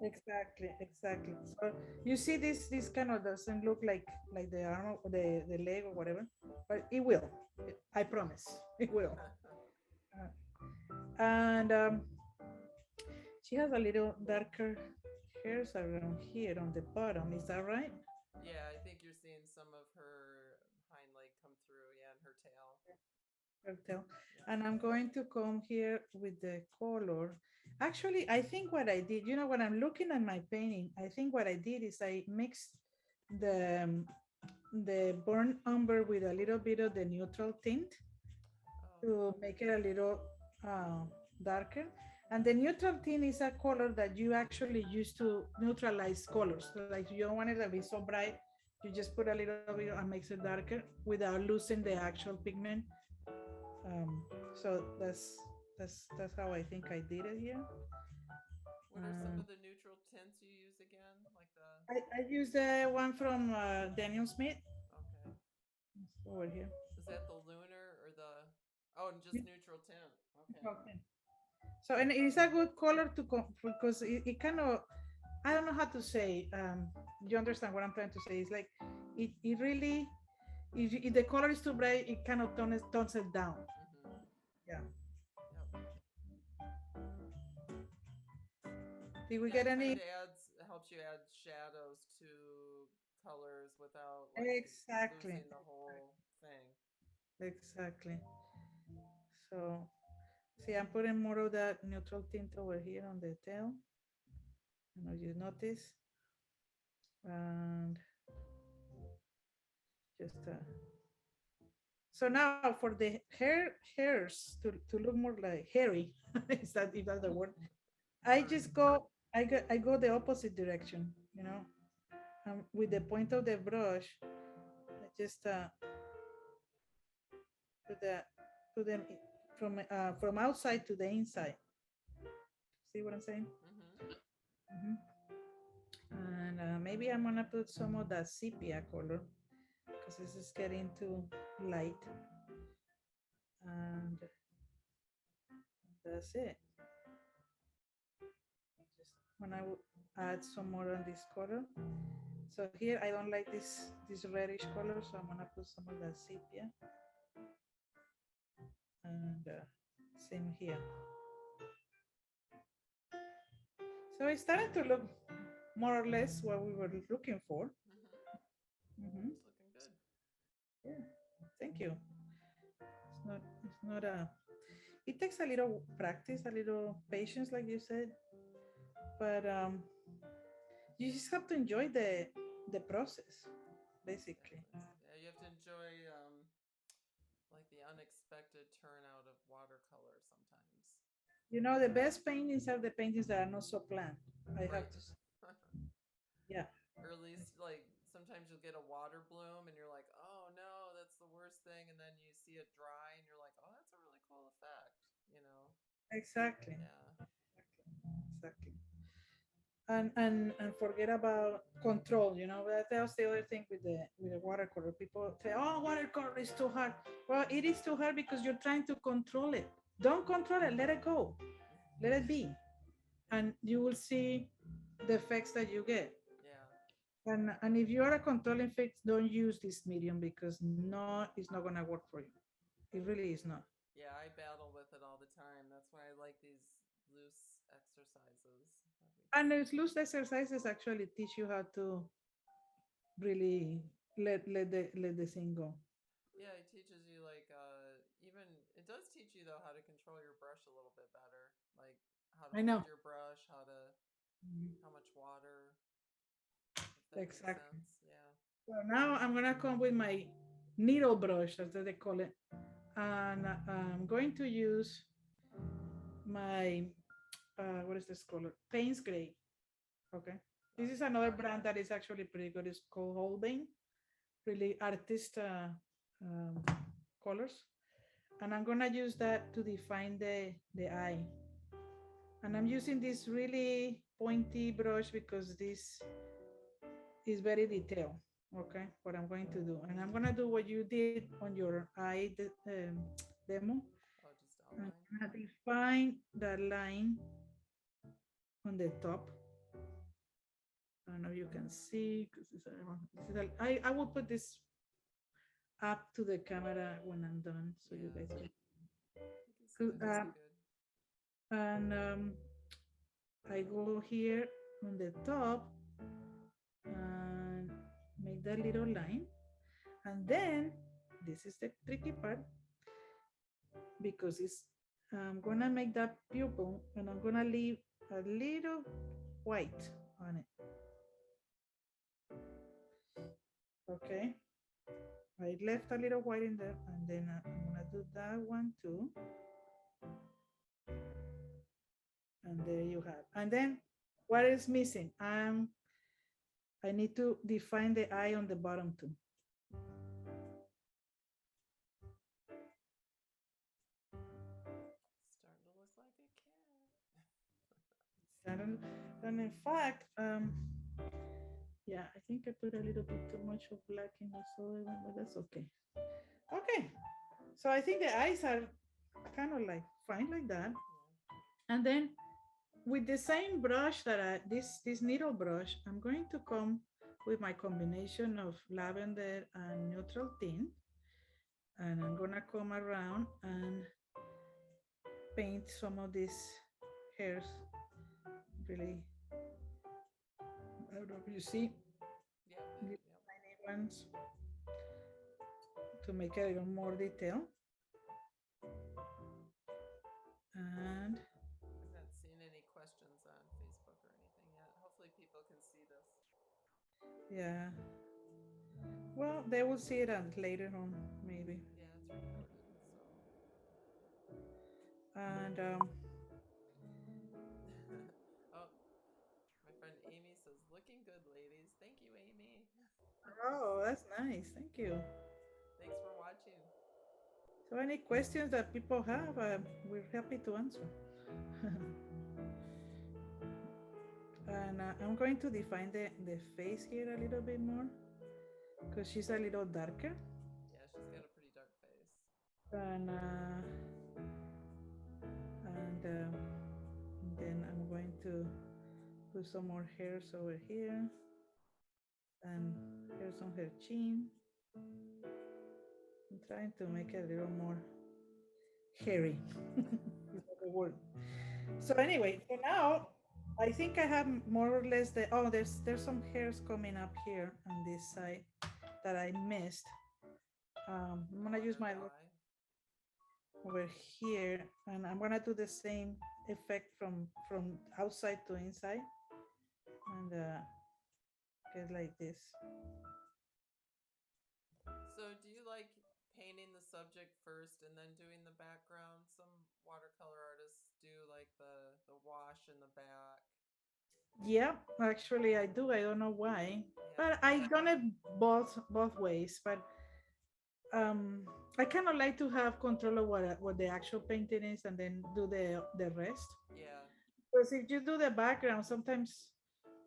exactly. So you see, this kind of doesn't look like the arm or the leg or whatever, but it will. I promise, it will. Uh, and she has a little darker hairs around here on the bottom. Is that right? Yeah, I think you're seeing some of her hind leg come through. Yeah, and her tail. Cocktail. Yeah. And I'm going to come here with the color. Actually, I think what I did, when I'm looking at my painting, I think what I did is I mixed the the burnt umber with a little bit of the neutral tint Oh, to make it a little uh, darker. And the neutral tint is a color that you actually use to neutralize colors. Like you don't want it to be so bright, you just put a little bit and makes it darker without losing the actual pigment. So that's how I think I did it here. what are some Um, of the neutral tints you use again? Like the. I use the one from Daniel Smith. Okay. It's over here. Is that the lunar or the? Oh, and just neutral tint. Okay. Okay. So, and it's a good color to because it kind of, I don't know how to say. You understand what I'm trying to say? It's like it really, if the color is too bright, it kind of tones it down. Mm-hmm. Yeah. Yep. Did we Yeah, get it kind any? of helps you add shadows to colors without like Exactly. losing the whole thing. Exactly. So, see, I'm putting more of that neutral tint over here on the tail. I know you notice. And just so now for the hairs to look more like hairy, is that if that's the word? I Furry. just go I go the opposite direction, with the point of the brush. I just put the put them from outside to the inside. See what I'm saying? Mm-hmm. Mhm. And maybe I'm gonna put some of that sepia color because this is getting too light. And that's it. Just when I would add some more on this color. So here I don't like this reddish color, so I'm gonna put some of that sepia. And same here. So it started to look more or less what we were looking for. Mm-hmm. Mhm. It's looking good. Yeah, thank you. It's not a. It takes a little practice, a little patience, like you said, but you just have to enjoy the process, basically. Exactly. Yeah, you have to enjoy like the unexpected turnout of watercolor sometimes. The best paintings are the paintings that are not so planned. I Right. have to say, yeah, Or at least like sometimes you'll get a water bloom and you're like, oh no, that's the worst thing. And then you see it dry and you're like, oh, that's a really cool effect, you know? exactly, Yeah. exactly. And forget about control. That's the other thing with the watercolor. People say, oh, watercolor is too hard. Well, it is too hard because you're trying to control it. Don't control it. Let it go. Let it be, and you will see the effects that you get. Yeah. And if you are a controlling fix, don't use this medium because it's not gonna work for you. It really is not. Yeah, I battle with it all the time. That's why I like these loose exercises that we do. And those loose exercises actually teach you how to really let the thing go. Yeah, it teaches you like even it does teach you though how to control your brush a little bit better. Like how to I hold know. your brush, Mhm. how much water, if that makes Exactly. sense. Yeah. So now I'm gonna come with my needle brush, as they call it, and I'm going to use my what is this color? Payne's Gray. Okay. This is Okay. another brand that is actually pretty good. It's called Holbein. Really artist um, colors, and I'm gonna use that to define the eye. And I'm using this really pointy brush because this is very detailed. Okay, what I'm going to do, and I'm gonna do what you did on your eye demo. Oh, just I'm outline. gonna define that line on the top. I don't know if you can see because I will put this up to the camera when I'm done, so you Yeah. guys can. You can see it pretty good. And I go here on the top and make that little line. And then this is the tricky part because I'm gonna make that pupil and I'm gonna leave a little white on it. Okay, I left a little white in there, and then I'm gonna do that one too. And there you have. And then what is missing? I need to define the eye on the bottom too. Starting to look like a cat. And, and in fact, yeah, I think I put a little bit too much of black in this other one, but that's okay. Okay, so I think the eyes are kind of like fine like that. Yeah. And then with the same brush that this needle brush, I'm going to come with my combination of lavender and neutral tint, and I'm gonna come around and paint some of these hairs really. I don't know if you see Yep. these Yep. tiny ones to make it a little more detail. And I've not seen any questions on Facebook or anything yet. Hopefully, people can see this. yeah, well, they will see it later on, maybe. Yeah, it's recorded. So, And oh, my friend Amy says, "Looking good, ladies." Thank you, Amy. oh, that's nice. Thank you. Thanks for watching. So, any questions that people have, we're happy to answer. And I'm going to define the face here a little bit more because she's a little darker. Yeah, she's got a pretty dark face. And then I'm going to put some more hairs over here and hairs on her chin. I'm trying to make it a little more hairy. Is that the word? So anyway, so now I think I have more or less the oh there's some hairs coming up here on this side that I missed. I'm gonna use Wonder my why. over here, and I'm gonna do the same effect from outside to inside, and get like this. So, do you like painting the subject first and then doing the background? Some watercolor artists do like the wash in the back. Yeah, actually I do. I don't know why, Yeah. but I done it both ways. But um, I kind of like to have control of what the actual painting is, and then do the rest. Yeah. Because if you do the background, sometimes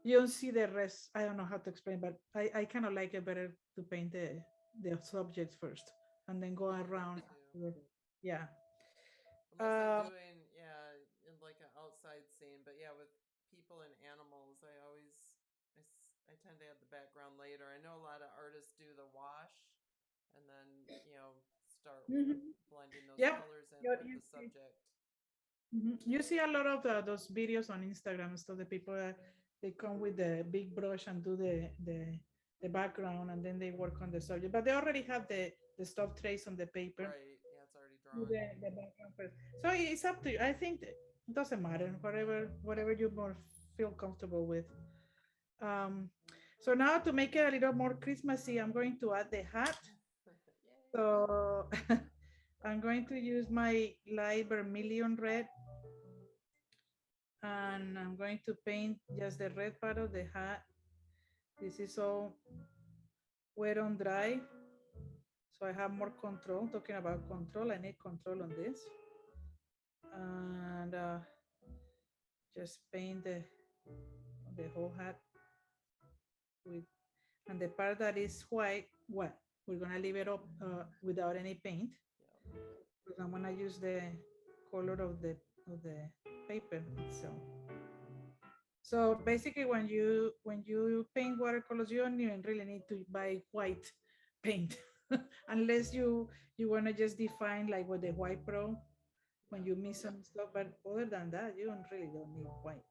you don't see the rest. I don't know how to explain, but I kind of like it better to paint the subjects first and then go I do that around. too. Yeah. Unless I'm Uh, doing, yeah, in like an outside scene. But yeah, with people and animals, I tend to have the background later. I know a lot of artists do the wash and then, start mhm. blending those Yeah. colors in You, with you the see, subject. you see a lot of those videos on Instagram. So the people they come with the big brush and do the background, and then they work on the subject. But they already have the stuff traced on the paper. Right. Yeah, it's already Do drawn. the background first. So it's up to you. I think it doesn't matter. Whatever you more feel comfortable with. Um, so now to make it a little more Christmassy, I'm going to add the hat. Yay. So I'm going to use my light vermilion red, and I'm going to paint just the red part of the hat. This is all wet on dry. So I have more control. Talking about control, I need control on this. And just paint the whole hat with, and the part that is white, what? We're gonna leave it up without any paint Yep. because I'm gonna use the color of the paper itself. So basically, when you paint watercolors, you don't even really need to buy white paint, unless you want to just define like with the white pro when Yep. you miss some stuff. But other than that, you don't need white.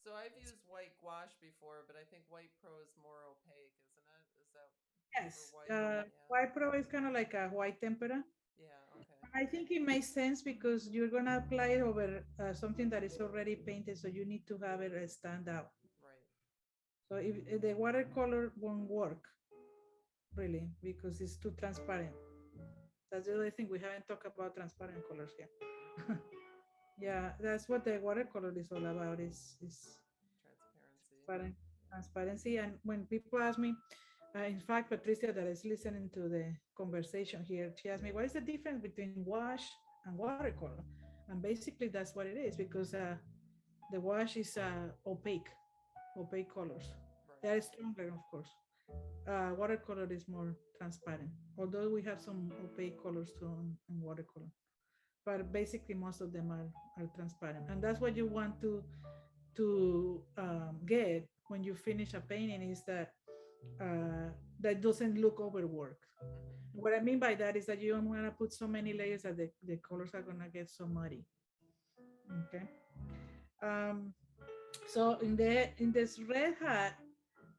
So I've used white gouache before, but I think white pro is more opaque, isn't it? Is that for Yes, white? Yeah. white pro is kind of like a white tempera. Yeah. Okay. I think it makes sense because you're gonna apply it over something that is already painted, so you need to have it stand out. Right. So if the watercolor won't work really because it's too transparent. That's the other thing we haven't talked about transparent colors here. Mm-hmm. Yeah, that's what the watercolor is all about. Is Transparency. transparent Yeah. transparency. And when people ask me, in fact, Patricia, that is listening to the conversation here, she asked me, what is the difference between wash and watercolor? And basically, that's what it is because the wash is opaque colors. They Right. are stronger, of course. Watercolor is more transparent, although we have some opaque colors too on watercolor. but basically most of them are transparent. And that's what you want to get when you finish a painting is that that doesn't look overworked. Mm-hmm. What I mean by that is that you don't want to put so many layers that the colors are gonna get so muddy. Okay. Um, so in this red hat,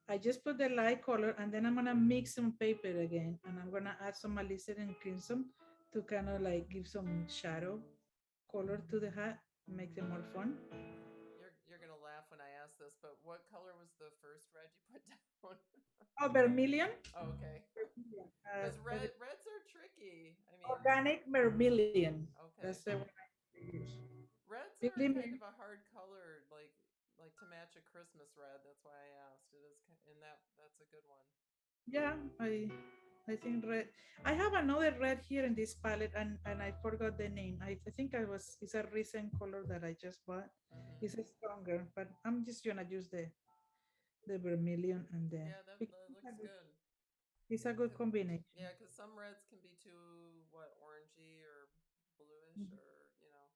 I just put the light color and then I'm gonna mix some paper again and I'm gonna add some alizarin and crimson to kind of like give some shadow color to the hat, make them more fun. You're gonna laugh when I ask this, but what color was the first red you put down? Oh, vermilion. Oh, okay. Uh, Because reds are tricky. I mean, organic vermilion. That's okay. the one I use. Reds are Really, kind of a hard color, like to match a Christmas red. That's why I asked. It is, and that's a good one. yeah, I think red. I have another red here in this palette, and I forgot the name. I think I was. It's a recent color that I just bought. Mm-hmm. It's stronger, but I'm just gonna use the vermilion and the. Yeah, that looks good. It's a good combination. Yeah, because some reds can be too what orangey or bluish, or it's hard.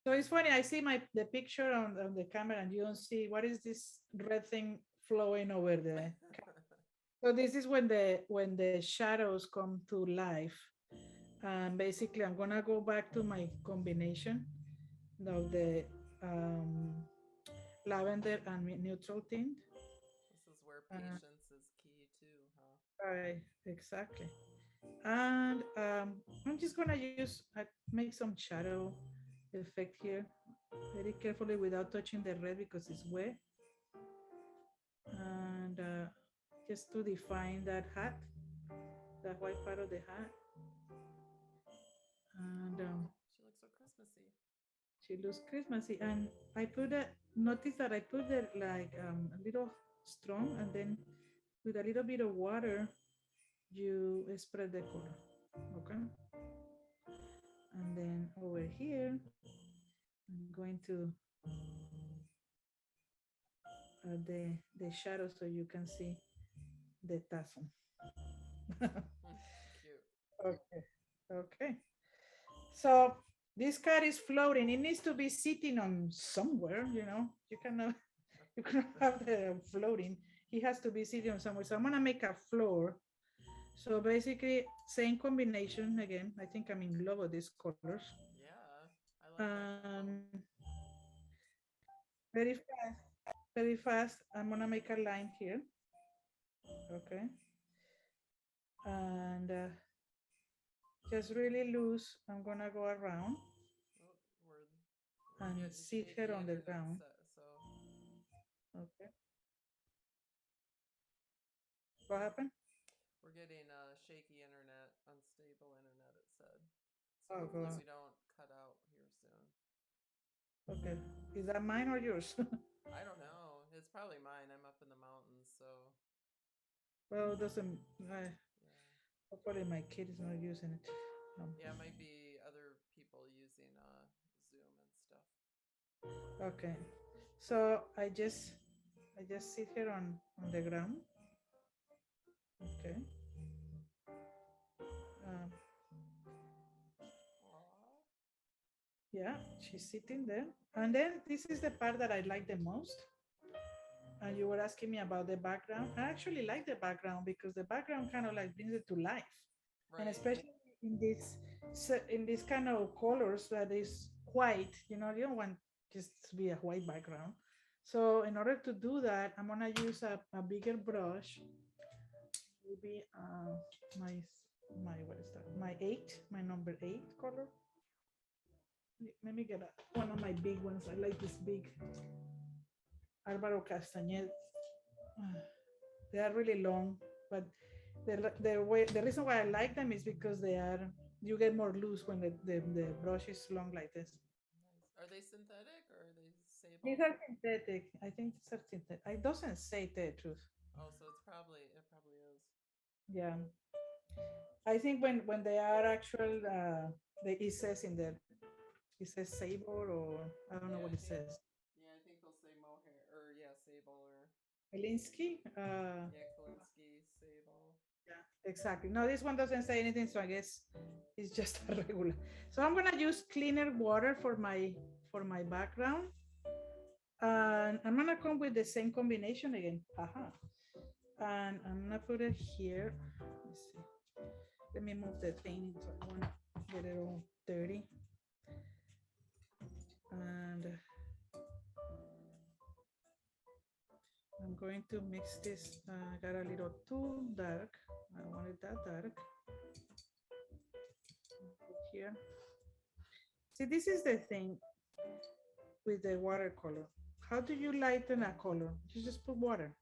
So it's funny. I see the picture on the camera, and you don't see what is this red thing flowing over the. So this is when the shadows come to life. And basically, I'm gonna go back to my combination of the um, lavender and neutral tint. This is where Uh, patience is key too, huh? right, exactly. And I'm just gonna make some shadow effect here, very carefully without touching the red because it's wet. And just to define that hat, that white part of the hat. And She looks so Christmassy. she looks Christmassy. And I put a notice that I put it like a little strong, and then with a little bit of water, you spread the color. Okay. And then over here, I'm going to add the shadow so you can see the tassel. Cute. Okay. Okay. So this cat is floating. It needs to be sitting on somewhere, you know. You cannot you cannot have the floating. He has to be sitting on somewhere. So I'm gonna make a floor. So basically, same combination again. I think I'm in love with these colors. Yeah, I like that Um, combo. very fast, very fast. I'm gonna make a line here. Okay, and just really loose. I'm gonna go around Oh, we're and getting sit her shaky on the internet ground. set, so Okay, what happened? we're getting shaky internet, unstable internet. It said. So Oh, hopefully God. we don't cut out here soon. Okay, is that mine or yours? I don't know. It's probably mine. I'm up in the mountains, so Well, it doesn't. Uh, yeah. hopefully, my kid is not using it. Yeah, it might be other people using Zoom and stuff. Okay, so I just sit here on the ground. Okay. Um, Aw. yeah, she's sitting there. And then this is the part that I like the most. And you were asking me about the background. I actually like the background because the background kind of like brings it to life. And Right. especially in this kind of colors that is white, you don't want just to be a white background. So in order to do that, I'm gonna use a bigger brush, maybe my what is that? My number eight color. Let me get one of my big ones. I like this big Álvaro Castañed. They are really long, but the reason why I like them is because they are you get more loose when the brush is long like this. Nice. Are they synthetic or are they These sable? are synthetic. I think these are synthetic. It doesn't say the truth. Oh, so it probably is. Yeah, I think when they are actual, it says in there, it says sable or I don't know Yeah, what I it think. says. Yeah, I think they'll say mohair or yeah, sable or Elinsky. yeah, Kalinsky, sable. Yeah, Exactly. No, this one doesn't say anything, so I guess it's just a regular. So I'm gonna use cleaner water for my background. And I'm gonna come with the same combination again. Haha. And I'm gonna put it here. Let's see. Let me move the thing so I won't get it all dirty. And I'm going to mix this. I got a little too dark. I don't want it that dark. Here. See, this is the thing with the watercolor. How do you lighten a color? You just put water.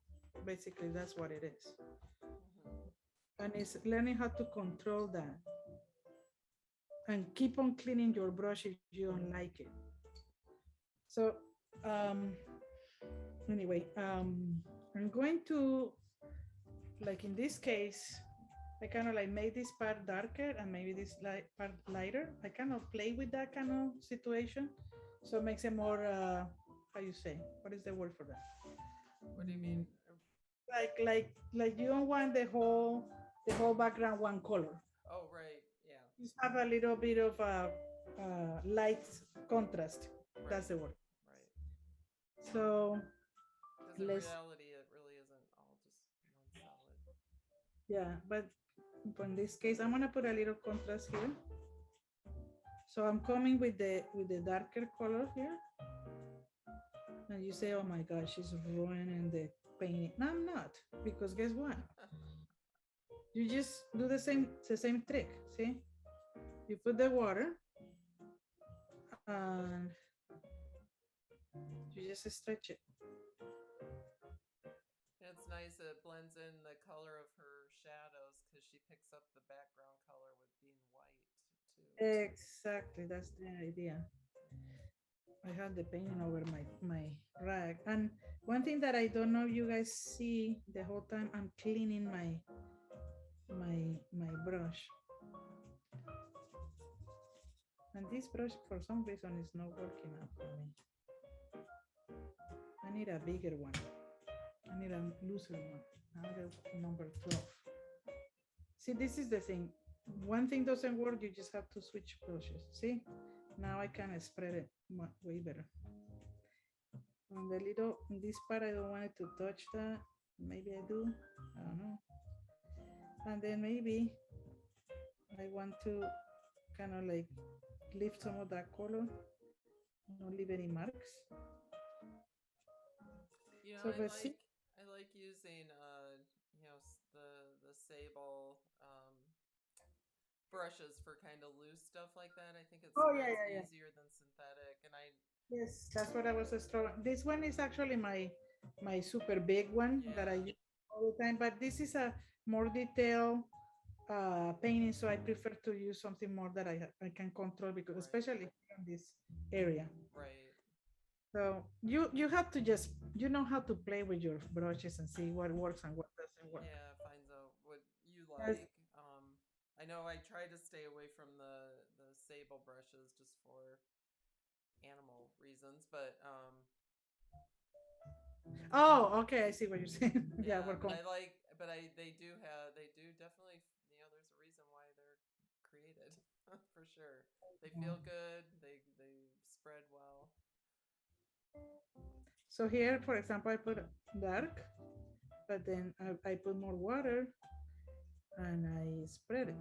Basically, that's what it is. Hmm. And it's learning how to control that and keep on cleaning your brush if you don't like it. So, um, anyway, I'm going to, like in this case, I kind of like make this part darker and maybe this light part lighter. I kind of play with that kind of situation. So it makes it more, how you say, what is the word for that? What do you mean? Like you don't want the whole background one color. Oh, right. Yeah. Just have a little bit of a, light contrast. Right. That's the word. Right. So Because in let's, reality, it really isn't all just one solid. yeah, but in this case, I'm gonna put a little contrast here. So I'm coming with the darker color here, and you say, "Oh my gosh, she's ruining the painting." No, I'm not, because guess what? You just do the same trick. See, you put the water, and you just stretch it. It's nice. It blends in the color of her shadows because she picks up the background color with being white too. Exactly, that's the idea. I have the painting over my rag, and one thing that I don't know you guys see the whole time I'm cleaning my brush, and this brush for some reason is not working out for me. I need a bigger one. I need a looser one. Now the number 12. See, this is the thing. One thing doesn't work, you just have to switch brushes. See, now I can spread it way better. On the little, in this part, I don't want it to touch that. Maybe I do. I don't know. And then maybe I want to kind of like lift some of that color, not leave any marks. You know, So let's see. I like using the sable brushes for kind of loose stuff like that. I think it Oh yeah, spreads yeah, yeah. easier than synthetic, and I Yes, that's what I was struggling. This one is actually my super big one that I yeah use all the time, but this is a more detailed painting, so I prefer to use something more that I can control because right especially in this area. right So you have to just know how to play with your brushes and see what works and what doesn't work. yeah finds out what you Yes. like. I know I try to stay away from the sable brushes just for animal reasons, but Oh, okay. I see what you're saying. Yeah, yeah, we're going. but they do definitely, there's a reason why they're created for sure. They feel good. They spread well. So here, for example, I put dark, but then I put more water and I spread it.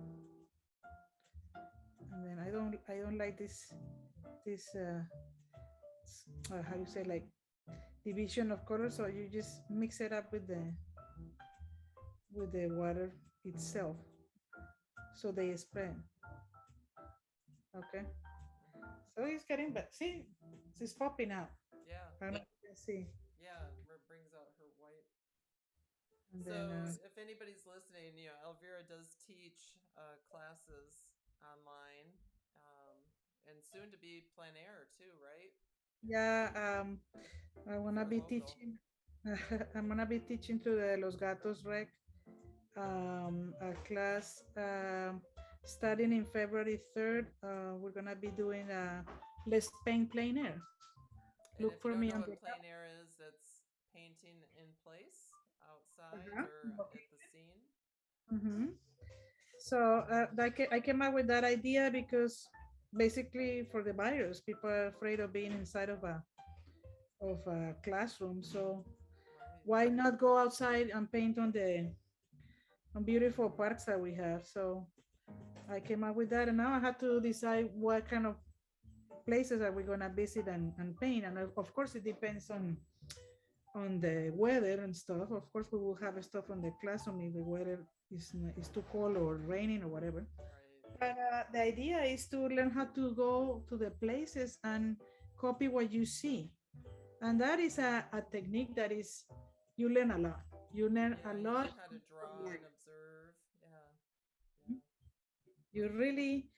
And then I don't like this how you say, like, division of color. So you just mix it up with the water itself, so they spread. Okay, so it's getting better. See, it's popping out. Yeah, I don't know if you can see. yeah, brings out her white. And then So if anybody's listening, Elvira does teach classes online, um, and soon to be plein air too, right? yeah, I If wanna you're be local. teaching. I'm gonna be teaching to the Los Gatos Rec, a class, starting in February 3rd. We're gonna be doing a Let's Paint Plein Air. And Look if you for don't me know on what the plein air is, it's painting in place outside uh-huh. or at the scene. Mm-hmm. So I came up with that idea because basically for the virus, people are afraid of being inside of a classroom. So Right. why not go outside and paint on the on beautiful parks that we have? So I came up with that, and now I had to decide what kind of places are we gonna visit and paint. And of course, it depends on the weather and stuff. Of course, we will have stuff on the classroom if the weather is too cold or raining or whatever. Right. But the idea is to learn how to go to the places and copy what you see. And that is a technique that is, you learn a lot. You learn a Yeah, you lot. learn how to draw and observe. Yeah. Yeah. You really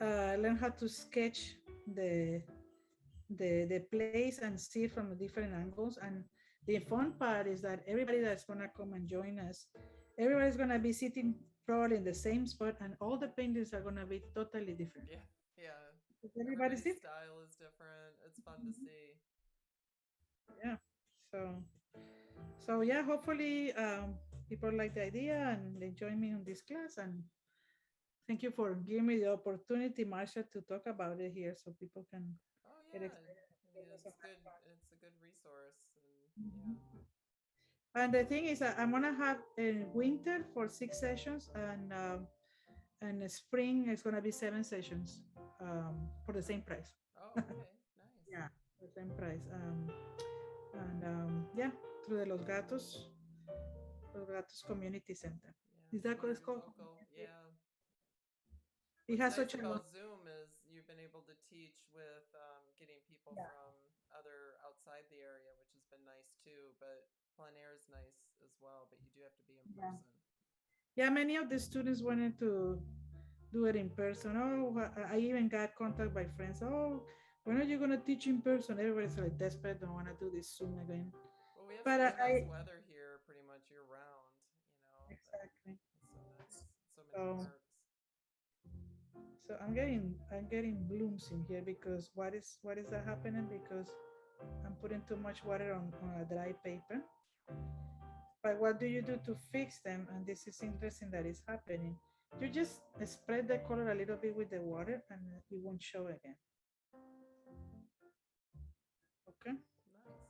learn how to sketch the the place and see it from different angles. And the fun part is that everybody that's gonna come and join us, everybody's gonna be sitting probably in the same spot, and all the paintings are gonna be totally different. Yeah. Yeah. Everybody's Everybody's different. style is different. It's fun to see. Yeah. So yeah, hopefully people like the idea and they join me on this class. And thank you for giving me the opportunity, Marcia, to talk about it here so people can Oh get yeah. excited. It's good. It's a good resource and yeah. Mhm. And the thing is, I'm gonna have in winter for 6 sessions, and spring is gonna be 7 sessions for the same price. Oh, okay. Nice. Yeah, the same price. And yeah, through the Los Gatos Community Center. Yeah. Is that what it's Very called? local. Yeah. It What's has nice such a long. about Zoom is you've been able to teach with getting people Yeah, from other outside the area, which has been nice too. But plein air is nice as well, but you do have to be in yeah, person. yeah. Many of the students wanted to do it in person. Oh, I even got contact by friends. Oh, when are you gonna teach in person? Everybody's like desperate, don't want to do this Zoom again. Well, we have But such nice I weather here pretty much year round, that exactly. it's so nice. So many So parks. I'm getting blooms in here because what is that happening? Because I'm putting too much water on a dry paper. But what do you do to fix them? And this is interesting that is happening. You just spread the color a little bit with the water and it won't show again. Okay. Nice.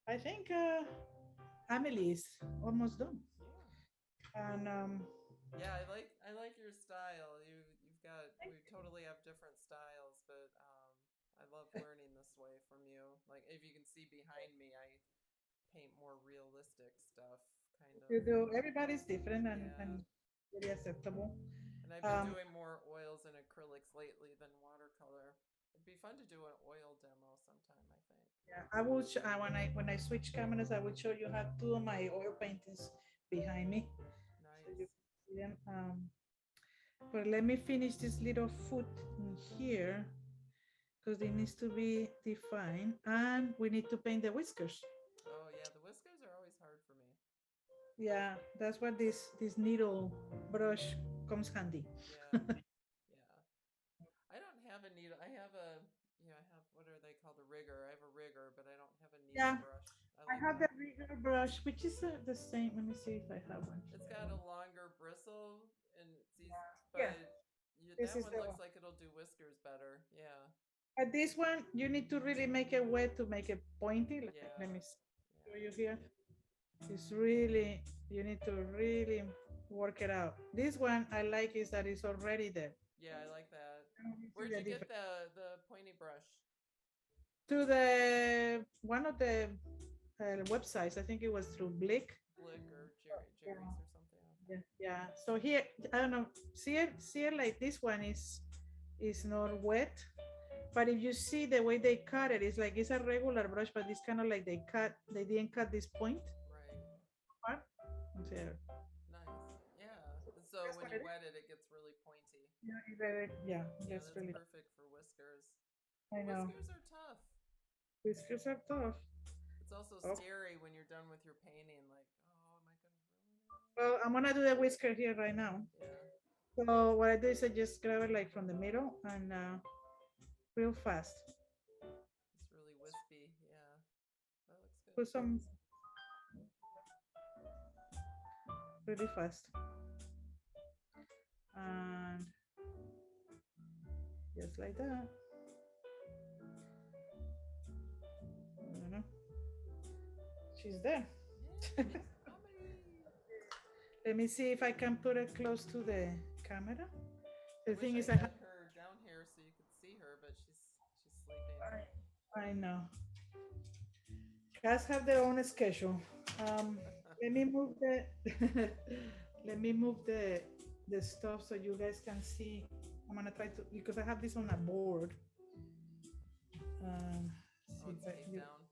I think Amelie is almost done. Yeah. And Yeah, I like your style. You've got we totally have different styles, but I love learning this way from you. Like if you can see behind me, I paint more realistic stuff, kind of. you do, everybody's different Yeah. and very acceptable. And I've been Um, doing more oils and acrylics lately than watercolor. It'd be fun to do an oil demo sometime, I think. yeah, I will. When I switch cameras, I will show you how two of my oil paintings behind me, so you Nice. can see them. But let me finish this little foot in here because it needs to be defined, and we need to paint the whiskers. Oh yeah, the whiskers are always hard for me. Yeah, that's what this needle brush comes handy. Yeah. Yeah. I don't have a needle. I have a I have what are they called? A rigger. I have a rigger, but I don't have a needle Yeah, brush. I I like have the that. rigger brush, which is the same. Let me see if I have one It's here. got a longer bristle and it's easy, Yeah, but this that is one the one. looks like it'll do whiskers better. Yeah. But this one, you need to really make it wet to make it pointy. Let Yeah. me show Yeah. you here. It's really, you need to really work it out. This one I like is that it's already there. Yeah, I like that. Let me see Where'd the you get difference. the pointy brush? To the one of the websites, I think it was through Blick. Blick or Yeah. Jerry's or something. Okay. Yeah, yeah. So here, I don't know. See it like this one is not wet, but if you see the way they cut it, it's like it's a regular brush, but it's kind of like they didn't cut this point Right. part. Yeah, Nice. Yeah. And so that's when what you it is. wet it, it gets really pointy. Yeah, Yeah, that's that's really. perfect for whiskers. I know. Whiskers are tough. Whiskers are tough. It's also Oh, scary when you're done with your painting. Like, oh, am I gonna ruin it? well, I'm gonna do the whisker here right now. Yeah, So what I do is I just grab it like from the middle and real fast. it's really wispy. Yeah, that looks good. Put some really fast. And just like that. I don't know. She's there. Yeah, she's coming. Let me see if I can put it close to the camera. I The wish thing I is, had her down here so you could see her, but she's sleeping. I know cats have their own schedule. Um, let me move the let me move the stuff so you guys can see. I'm gonna try to because I have this on a board. Um, Oh, see it's if I, taped you, down.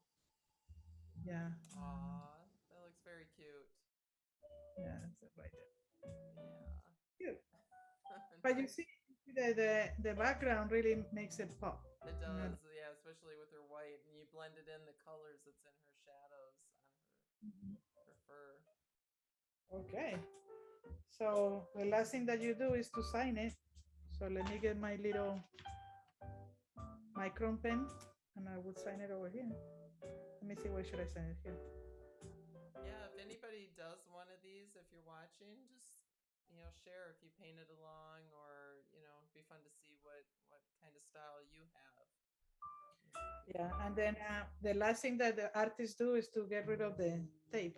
yeah, Aw, that looks very cute. yeah, that's it right Yeah. there. Cute. But you see, the background really makes it pop. It You know. does, yeah, especially with her white, and you blended in the colors that's in her shadows on her fur. Okay. So the last thing that you do is to sign it. So let me get my little micron pen and I would sign it over here. Let me see, where should I sign it here? Yeah, if anybody does one of these, if you're watching, just share if you painted along, or it'd be fun to see what kind of style you have. Yeah, and then the last thing that the artists do is to get rid of the tape,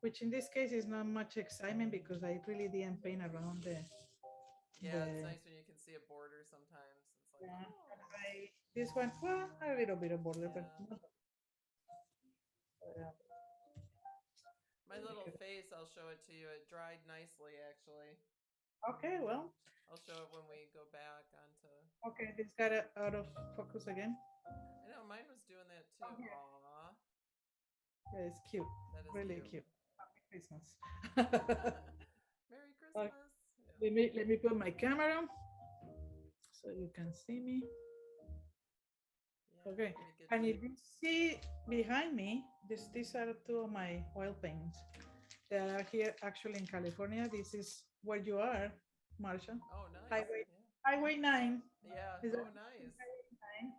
which in this case is not much excitement because I really didn't paint around Yeah, it's the nice when you can see a border sometimes. It's like, yeah. And oh, I this one, well, a little bit of border, but yeah. not. But, My little face, I'll show it to you. It dried nicely, actually. okay, well, I'll show it when we go back onto. okay, this got it out of focus again. I know mine was doing that too. Aw, Yeah, it's cute, that is really cute. cute. Happy Christmas. Merry Okay, Christmas. Yeah. let me put my camera so you can see me. Yeah. Okay, Let me get and you. if you see behind me, these are two of my oil paints. They are here actually in California. This is where you are, Marcia. Oh, nice. Highway Yeah. Highway 9. Yeah. Is that Oh, nice. Highway 9?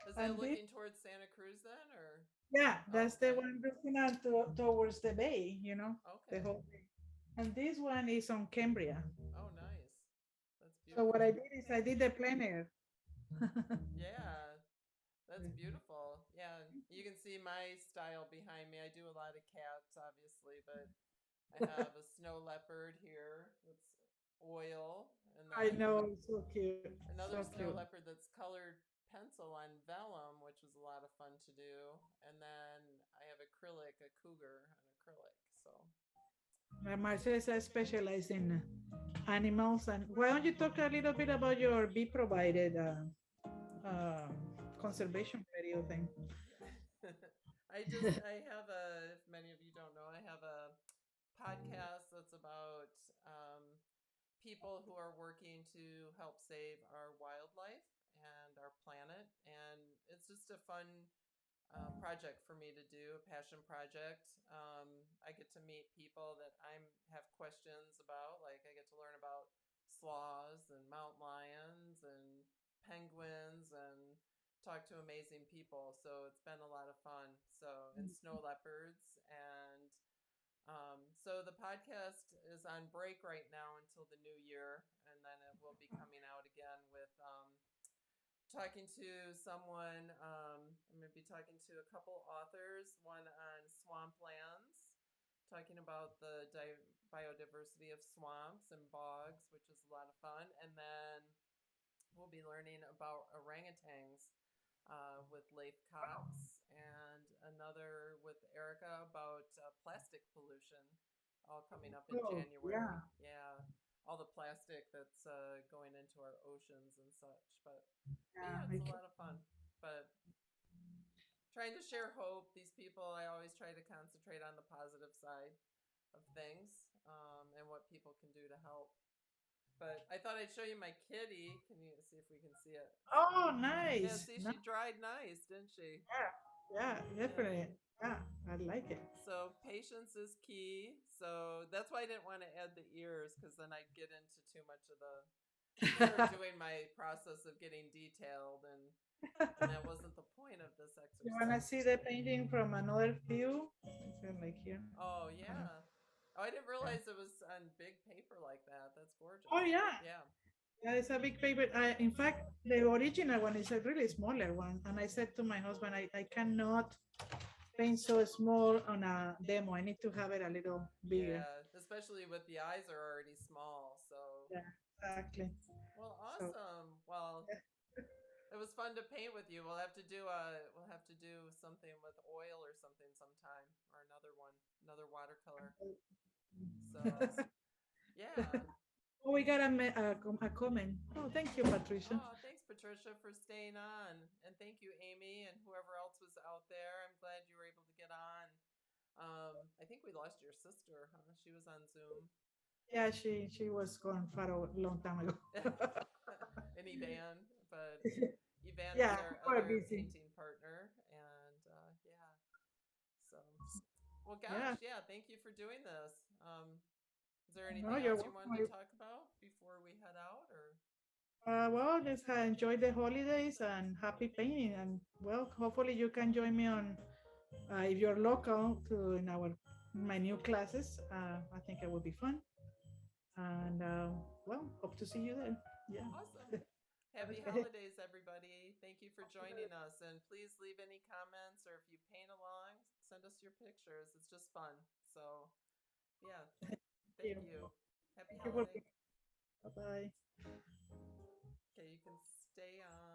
Is And that this, looking towards Santa Cruz then, or? yeah, Oh, that's the okay. one looking out towards the bay, the Okay. whole bay. And this one is on Cambria. Oh, nice. That's So what beautiful. I did is I did the plein air. Yeah. That's beautiful. Yeah. You can see my style behind me. I do a lot of cats, obviously, but I have a snow leopard here that's oil, and I then know, so cute, so another cute. snow leopard that's colored pencil on vellum, which was a lot of fun to do. And then I have acrylic, a cougar on acrylic. So, Marcia is specialized in animals. And why don't you talk a little bit about your bee provided uh, conservation radio thing? I have if many of you don't know, I have a podcast that's about people who are working to help save our wildlife and our planet. And it's just a fun project for me to do, a passion project. I get to meet people that I have questions about. Like I get to learn about sloths and mountain lions and penguins and talk to amazing people. So it's been a lot of fun. So, and snow leopards. And so the podcast is on break right now until the new year. And then it will be coming out again with talking to someone. I'm going to be talking to a couple authors, one on swamplands, talking about the biodiversity of swamps and bogs, which is a lot of fun. And then we'll be learning about orangutans with Leif Cox, and another with Erica about plastic pollution, all coming up in Oh, January. yeah. Yeah, all the plastic that's going into our oceans and such. But Yeah, yeah, it's a lot of fun. But trying to share hope. These people, I always try to concentrate on the positive side of things, and what people can do to help. But I thought I'd show you my kitty. Can you see if we can see it? Oh, Yeah, nice. see, she dried nice, didn't she? Yeah, yeah, Yeah. definitely. Yeah, I like it. So patience is key. So that's why I didn't want to add the ears, because then I'd get into too much of the start doing my process of getting detailed, and that wasn't the point of this You wanna exercise. see the painting from another view? It's like here. Oh I don't. yeah. Oh, I didn't realize it was on big paper like that. That's Oh gorgeous. yeah, Yeah. yeah, it's a big paper. In fact, the original one is a really smaller one, and I said to my husband, I cannot paint so small on a demo. I need to have it a little bigger. Yeah, especially with the eyes are already small. So, Yeah, exactly. well, So awesome. Well, it was fun to paint with you. We'll have to do something with oil or something sometime or another one, another watercolor. So, yeah. oh, we got a comment. Oh, thank you, Patricia. Oh, thanks, Patricia, for staying on. And thank you, Amy, and whoever else was out there. I'm glad you were able to get on. I think we lost your sister, huh? She was on Zoom. Yeah, she was gone for a long time ago. And Evan, but Evan is Yeah, our we're other busy. painting partner. And yeah, so, well, Yeah, gosh, yeah, thank you for doing this. Is there no, anything you're else you wanted to welcome. talk about before we head out? Or Well, just enjoy the holidays and happy painting. And well, hopefully you can join me on if you're local to in our my new classes. I think it will be fun. And well, hope to see you there. Yeah. awesome. Happy Okay. holidays, everybody. Thank you for joining us. And please leave any comments or if you paint along, send us your pictures. It's just fun. So, yeah, Thank thank you. you. Happy Thank you holiday. for. Bye bye. Okay, you can stay on.